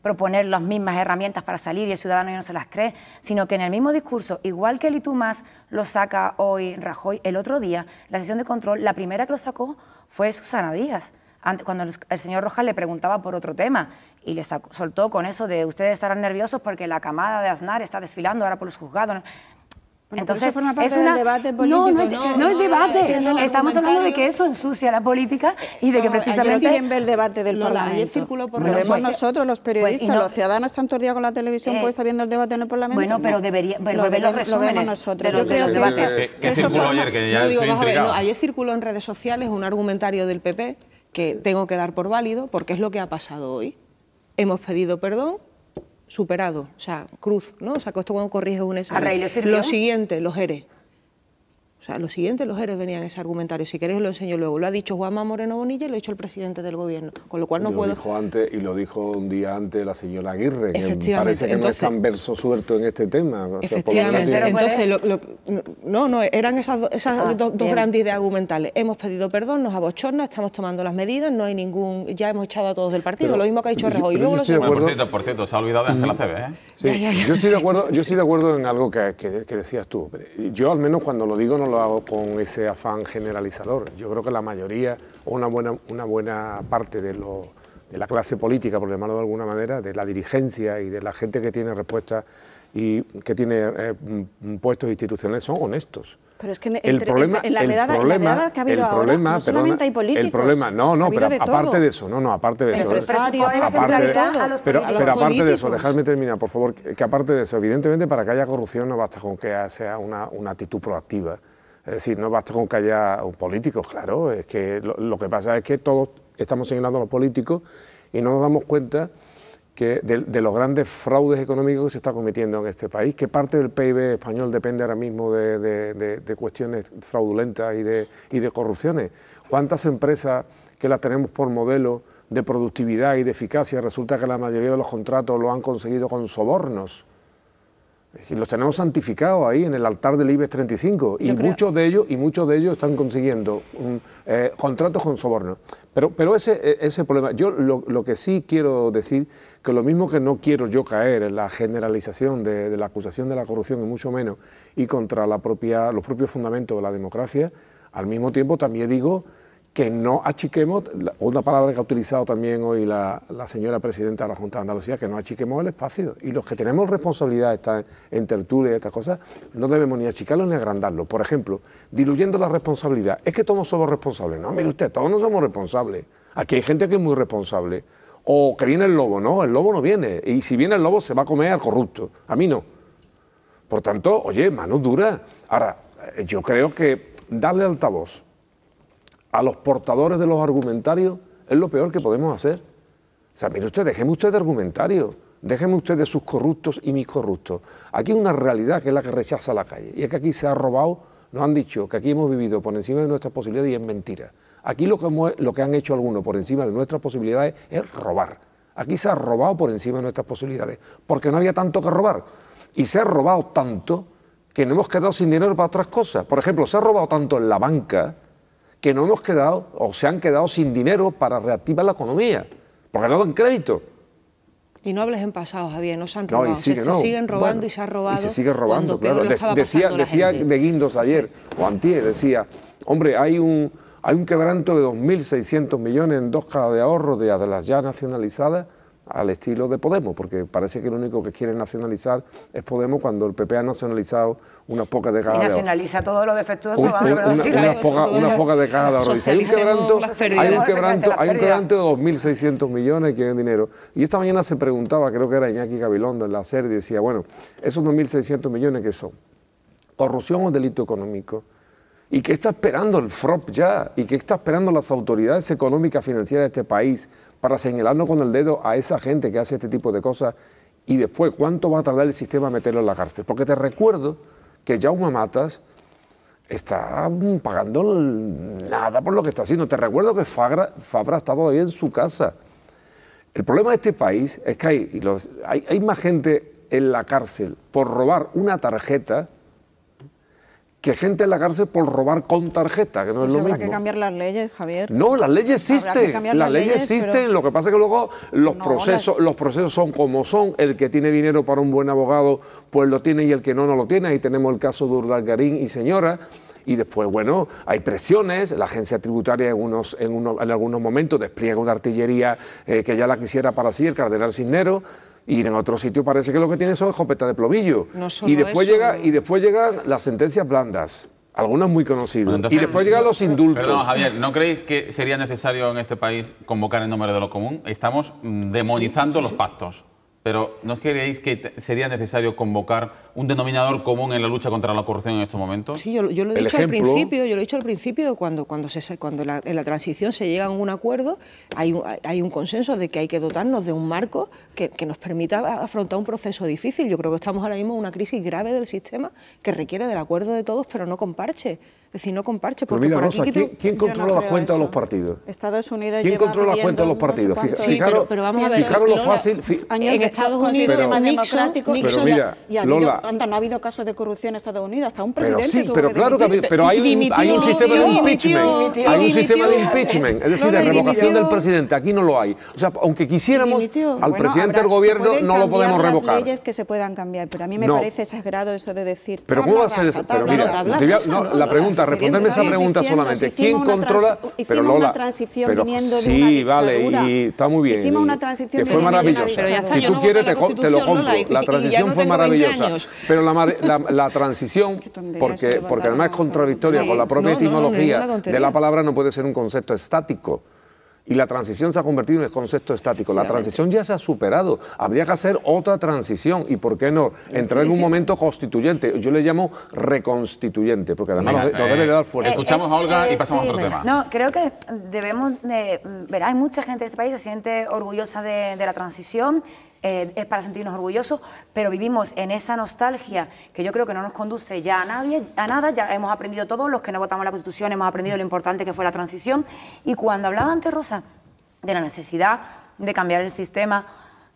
proponer las mismas herramientas para salir y el ciudadano ya no se las cree, sino que en el mismo discurso, igual que el y tú más lo saca hoy Rajoy, el otro día, la sesión de control, la primera que lo sacó fue Susana Díaz, cuando el señor Rojas le preguntaba por otro tema y le soltó con eso de ustedes estarán nerviosos porque la camada de Aznar está desfilando ahora por los juzgados. Entonces, eso forma parte del debate político. No es debate. Estamos hablando de que eso ensucia la política y de que precisamente... ¿Quién ve el debate del Parlamento? Lo vemos nosotros, los periodistas, los ciudadanos están todo el día con la televisión puesta viendo el debate en el Parlamento. Bueno, pero debería... Lo vemos nosotros. Yo creo que circuló ayer, que ya estoy intrigado. Ayer circuló en redes sociales un argumentario del PP que tengo que dar por válido porque es lo que ha pasado hoy. Hemos pedido perdón, superado, o sea, cruz, ¿no? O sea, que esto cuando corrige un examen. Lo siguiente, los ERE. O sea, lo siguiente, los ERE venían en ese argumentario. Si queréis os lo enseño luego. Lo ha dicho Juanma Moreno Bonilla y lo ha dicho el presidente del gobierno. Con lo cual no puedo... Lo dijo antes, y lo dijo un día antes la señora Aguirre, que parece que no es tan verso suelto en este tema. Efectivamente. Entonces, eran esas dos grandes ideas argumentales. Hemos pedido perdón, nos abochorna, estamos tomando las medidas, no hay ningún... Ya hemos echado a todos del partido, pero, lo mismo que ha dicho Rajoy. Por cierto, se ha olvidado de Ángela Cebe, ¿eh? Sí, yo estoy de acuerdo en algo que decías tú. Yo al menos cuando lo digo no lo hago con ese afán generalizador. Yo creo que la mayoría o una buena parte de la clase política, por llamarlo de alguna manera, de la dirigencia y de la gente que tiene respuestas y que tiene puestos institucionales son honestos. Pero es que en la redada que ha habido ahora, no solamente hay políticos. El problema, pero aparte de eso, aparte de eso. Pero aparte de eso, dejadme terminar, por favor, que aparte de eso, evidentemente para que haya corrupción no basta con que sea una actitud proactiva. Es decir, no basta con que haya políticos, claro, es que lo que pasa es que todos estamos señalando a los políticos y no nos damos cuenta que de los grandes fraudes económicos que se está cometiendo en este país, que parte del PIB español depende ahora mismo de cuestiones fraudulentas y de corrupciones. ¿Cuántas empresas que las tenemos por modelo de productividad y de eficacia resulta que la mayoría de los contratos lo han conseguido con sobornos? Los tenemos santificados ahí en el altar del IBEX 35 y muchos de ellos están consiguiendo contratos con soborno. Pero ese problema, yo lo que sí quiero decir, que lo mismo que no quiero yo caer en la generalización de la acusación de la corrupción, y mucho menos, y contra los propios fundamentos de la democracia, al mismo tiempo también digo que no achiquemos, una palabra que ha utilizado también hoy la señora presidenta de la Junta de Andalucía, que no achiquemos el espacio. Y los que tenemos responsabilidad en tertulia y estas cosas, no debemos ni achicarlo ni agrandarlo. Por ejemplo, diluyendo la responsabilidad. Es que todos somos responsables. No, mire usted, todos no somos responsables. Aquí hay gente que es muy responsable. O que viene el lobo. No, el lobo no viene. Y si viene el lobo se va a comer al corrupto. A mí no. Por tanto, oye, mano dura. Ahora, yo creo que darle altavoz a los portadores de los argumentarios es lo peor que podemos hacer. O sea, mire usted, déjeme usted de argumentarios, déjeme usted de sus corruptos y mis corruptos. Aquí hay una realidad que es la que rechaza la calle, y es que aquí se ha robado, nos han dicho que aquí hemos vivido por encima de nuestras posibilidades y es mentira. Aquí lo que han hecho algunos por encima de nuestras posibilidades es robar. Aquí se ha robado por encima de nuestras posibilidades, porque no había tanto que robar. Y se ha robado tanto que no hemos quedado sin dinero para otras cosas. Por ejemplo, se ha robado tanto en la banca que no hemos quedado, o se han quedado sin dinero para reactivar la economía, porque no dan crédito. Y no hables en pasado, Javier, no se han robado, No, se siguen robando, bueno, y se ha robado. Y se sigue robando, claro. Decía de Guindos ayer, o antier, decía, hombre, hay un quebranto de 2.600 millones en 2 cajas de ahorro de las ya nacionalizadas, al estilo de Podemos, porque parece que lo único que quiere nacionalizar es Podemos, cuando el PP ha nacionalizado unas pocas de cajas de ahorro. Y nacionaliza todo lo defectuoso. Unas pocas de cajas de ahorro. Dice, hay un quebranto de 2.600 millones que es dinero. Y esta mañana se preguntaba, creo que era Iñaki Gabilondo en la SER, y decía, bueno, esos 2.600 millones, ¿qué son? ¿Corrupción o delito económico? ¿Y qué está esperando el FROP ya? ¿Y qué está esperando las autoridades económicas financieras de este país para señalarnos con el dedo a esa gente que hace este tipo de cosas? Y después, ¿cuánto va a tardar el sistema a meterlo en la cárcel? Porque te recuerdo que Jaume Matas está pagando nada por lo que está haciendo. Te recuerdo que Fabra está todavía en su casa. El problema de este país es que hay más gente en la cárcel por robar una tarjeta que gente en la cárcel por robar con tarjeta, que no es lo mismo. Habrá que cambiar las leyes, Javier. No, las leyes existen. Las leyes existen, pero lo que pasa es que luego los procesos son como son. El que tiene dinero para un buen abogado, pues lo tiene, y el que no lo tiene. Ahí tenemos el caso de Urdangarín y señora. Y después, bueno, hay presiones. La agencia tributaria en algunos momentos despliega una artillería que ya la quisiera para sí, el cardenal Cisneros. Y en otro sitio parece que lo que tiene son escopetas de plovillo. No y después llegan las sentencias blandas, algunas muy conocidas. Bueno, entonces, y después llegan los indultos. Perdón, Javier, ¿no creéis que sería necesario en este país convocar en nombre de lo común? Estamos demonizando los pactos. Pero ¿no creéis que sería necesario convocar un denominador común en la lucha contra la corrupción en estos momentos? Sí, yo lo he dicho al principio, cuando en la transición se llega a un acuerdo, hay un consenso de que hay que dotarnos de un marco que nos permita afrontar un proceso difícil. Yo creo que estamos ahora mismo en una crisis grave del sistema que requiere del acuerdo de todos, pero no con parche. Es decir, no con parche. Pero mira, Rosa, ¿quién controla las cuentas de los partidos? Estados Unidos ¿Quién controla las cuentas de los partidos? Pero vamos a ver. Fijaros lo fácil. En Estados Unidos, pero mira, Lola, no ha habido casos de corrupción en Estados Unidos, hasta un presidente pero claro que pero hay un sistema de impeachment. Hay un sistema de impeachment, es decir, de revocación del presidente. Aquí no lo hay. O sea, aunque quisiéramos, al presidente del gobierno no lo podemos revocar. Hay leyes que se puedan cambiar, pero a mí me parece exagerado eso de decir. Pero ¿cómo va a ser eso? Pero mira, la pregunta, responderme esa pregunta solamente. ¿Quién controla? Pero Lola, sí, vale, y está muy bien. Que fue maravillosa. Si tú quieres, te lo compro. La transición fue maravillosa. Pero la transición, porque además es contradictoria con la propia etimología de la palabra, no puede ser un concepto estático. Y la transición se ha convertido en el concepto estático. La transición ya se ha superado. Habría que hacer otra transición. ¿Y por qué no? Entrar en un momento constituyente. Yo le llamo reconstituyente, porque además nos debe de dar fuerza. Escuchamos a Olga y pasamos a otro tema. No, creo que debemos de ver, hay mucha gente de este país que se siente orgullosa de la transición. Es para sentirnos orgullosos, pero vivimos en esa nostalgia que yo creo que no nos conduce ya a nada. Ya hemos aprendido todos, los que no votamos la Constitución, hemos aprendido lo importante que fue la transición. Y cuando hablaba antes Rosa de la necesidad de cambiar el sistema,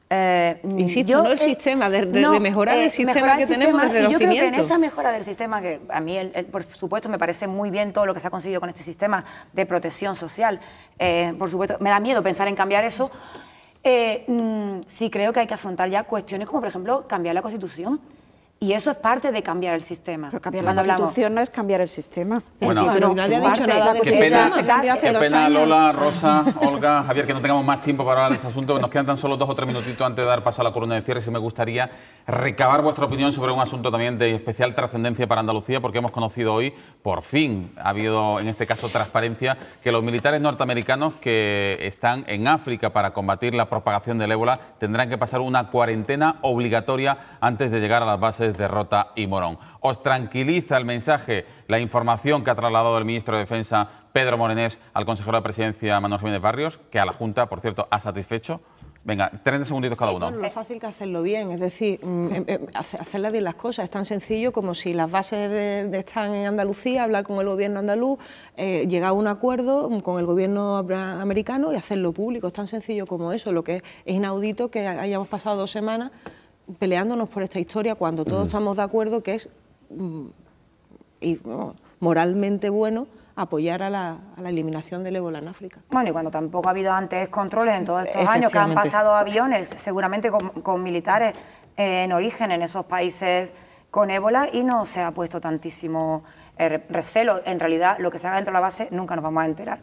Insisto, no el sistema, de mejorar el sistema que tenemos desde los cimientos. Yo creo que en esa mejora del sistema, que a mí, por supuesto, me parece muy bien todo lo que se ha conseguido con este sistema de protección social. Por supuesto, me da miedo pensar en cambiar eso. Sí creo que hay que afrontar ya cuestiones como, por ejemplo, cambiar la Constitución. Y eso es parte de cambiar el sistema. Pero cambiar la Constitución no es cambiar el sistema. Bueno, pero nadie ha dicho nada de qué pena, Lola, Rosa, Olga, Javier, que no tengamos más tiempo para hablar de este asunto. Nos quedan tan solo 2 o 3 minutitos antes de dar paso a la columna de cierre. Sí me gustaría recabar vuestra opinión sobre un asunto también de especial trascendencia para Andalucía, porque hemos conocido hoy, por fin, ha habido en este caso transparencia, que los militares norteamericanos que están en África para combatir la propagación del ébola tendrán que pasar una cuarentena obligatoria antes de llegar a las bases de Rota y Morón. ¿Os tranquiliza el mensaje, la información que ha trasladado el ministro de Defensa, Pedro Morenés, al consejero de Presidencia, Manuel Jiménez Barrios, que a la Junta, por cierto, ha satisfecho? Venga, 30 segunditos cada uno. Bueno, lo fácil que hacerlo bien, es decir, hacerle bien las cosas. Es tan sencillo como si las bases están en Andalucía, hablar con el gobierno andaluz, llegar a un acuerdo con el gobierno americano y hacerlo público. Es tan sencillo como eso. Lo que es inaudito que hayamos pasado 2 semanas peleándonos por esta historia cuando todos estamos de acuerdo que es moralmente bueno apoyar a la eliminación del ébola en África. Bueno, y cuando tampoco ha habido antes controles en todos estos años que han pasado aviones, seguramente con militares en origen en esos países con ébola, y no se ha puesto tantísimo recelo. En realidad, lo que se haga dentro de la base nunca nos vamos a enterar.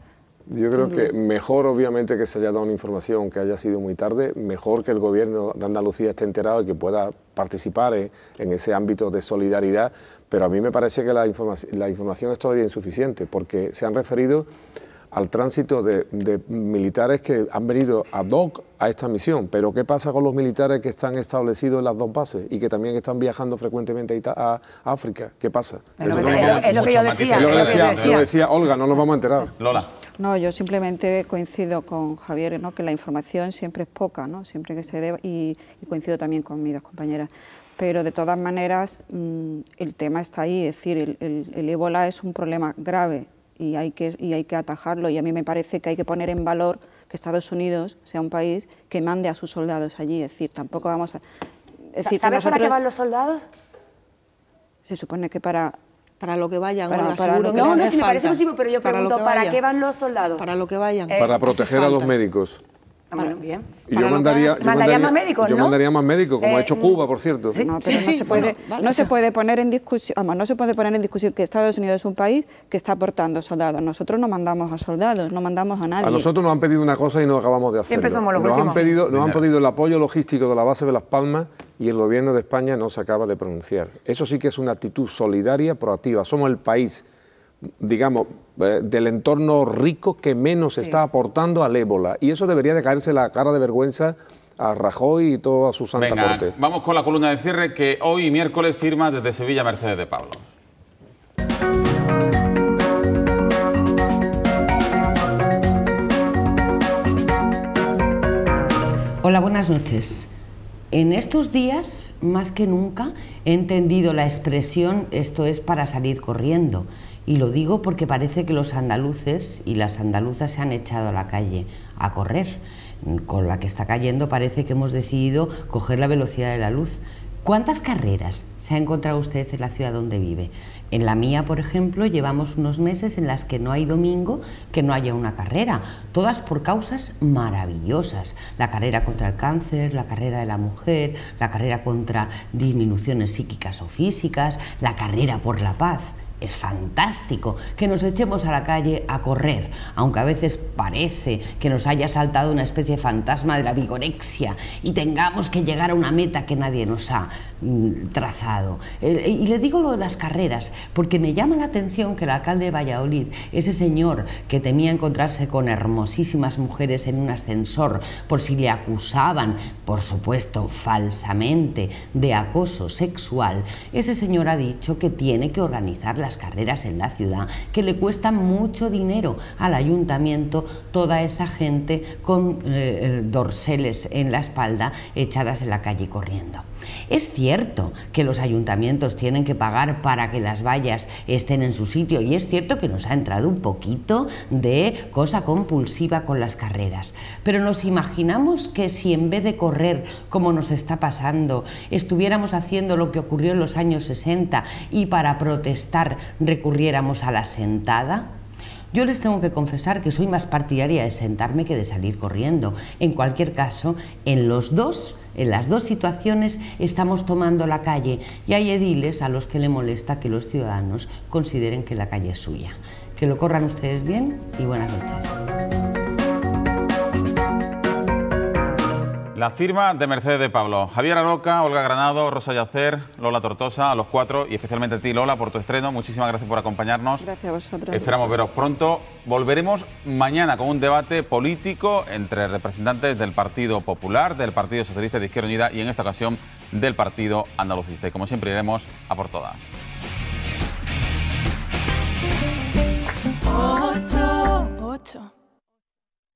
Yo creo que mejor, obviamente, que se haya dado una información que haya sido muy tarde, mejor que el gobierno de Andalucía esté enterado y que pueda participar en ese ámbito de solidaridad, pero a mí me parece que la información es todavía insuficiente, porque se han referido al tránsito de militares que han venido ad hoc a esta misión, pero ¿qué pasa con los militares que están establecidos en las 2 bases y que también están viajando frecuentemente a África? ¿Qué pasa? Es lo que yo decía. Lo decía Olga, no nos vamos a enterar. Lola. No, yo simplemente coincido con Javier, ¿no?, que la información siempre es poca, ¿no?, siempre que se deba, y coincido también con mis 2 compañeras. Pero de todas maneras el tema está ahí, es decir, el ébola es un problema grave y hay que atajarlo, y a mí me parece que hay que poner en valor que Estados Unidos sea un país que mande a sus soldados allí, es decir, tampoco vamos a... ¿Sabes para qué van los soldados? Se supone que para lo que vayan, no, si me parece positivo, pero yo pregunto, ¿para qué van los soldados? Para lo que vayan. Para proteger a los médicos. Bueno, bien. Y yo mandaría más médicos, yo ¿no? mandaría más médicos, como ha hecho Cuba, por cierto. Sí, no, pero no se puede poner en discusión, no se puede poner en discusión que Estados Unidos es un país que está aportando soldados. Nosotros no mandamos a soldados, no mandamos a nadie. A nosotros nos han pedido una cosa y no acabamos de hacerlo. Siempre somos los últimos. Nos han pedido el apoyo logístico de la base de Las Palmas y el gobierno de España no se acaba de pronunciar. Eso sí que es una actitud solidaria, proactiva. Somos el país, digamos, del entorno rico que menos está aportando al ébola, y eso debería de caerse la cara de vergüenza a Rajoy y toda su santa corte. Vamos con la columna de cierre, que hoy miércoles firma desde Sevilla Mercedes de Pablo. Hola, buenas noches. En estos días, más que nunca, he entendido la expresión "esto es para salir corriendo". Y lo digo porque parece que los andaluces y las andaluzas se han echado a la calle a correr. Con la que está cayendo parece que hemos decidido coger la velocidad de la luz. ¿Cuántas carreras se ha encontrado usted en la ciudad donde vive? En la mía, por ejemplo, llevamos unos meses en las que no hay domingo que no haya una carrera, todas por causas maravillosas. La carrera contra el cáncer, la carrera de la mujer, la carrera contra disminuciones psíquicas o físicas, la carrera por la paz. Es fantástico que nos echemos a la calle a correr, aunque a veces parece que nos haya saltado una especie de fantasma de la vigorexia y tengamos que llegar a una meta que nadie nos ha trazado. Y le digo lo de las carreras porque me llama la atención que el alcalde de Valladolid, ese señor que temía encontrarse con hermosísimas mujeres en un ascensor por si le acusaban, por supuesto falsamente, de acoso sexual, ese señor ha dicho que tiene que organizar las carreras en la ciudad, que le cuestan mucho dinero al ayuntamiento toda esa gente con dorseles en la espalda echadas en la calle corriendo. Es cierto que los ayuntamientos tienen que pagar para que las vallas estén en su sitio y es cierto que nos ha entrado un poquito de cosa compulsiva con las carreras, pero nos imaginamos que si en vez de correr, como nos está pasando, estuviéramos haciendo lo que ocurrió en los años 60 y para protestar recurriéramos a la sentada. Yo les tengo que confesar que soy más partidaria de sentarme que de salir corriendo. En cualquier caso, en las dos situaciones estamos tomando la calle y hay ediles a los que le molesta que los ciudadanos consideren que la calle es suya. Que lo corran ustedes bien y buenas noches. La firma de Mercedes de Pablo, Javier Aroca, Olga Granado, Rosa Yacer, Lola Tortosa, a los cuatro y especialmente a ti, Lola, por tu estreno. Muchísimas gracias por acompañarnos. Gracias a vosotros. Esperamos veros pronto. Volveremos mañana con un debate político entre representantes del Partido Popular, del Partido Socialista de Izquierda Unida y en esta ocasión del Partido Andalucista. Y como siempre iremos a por todas.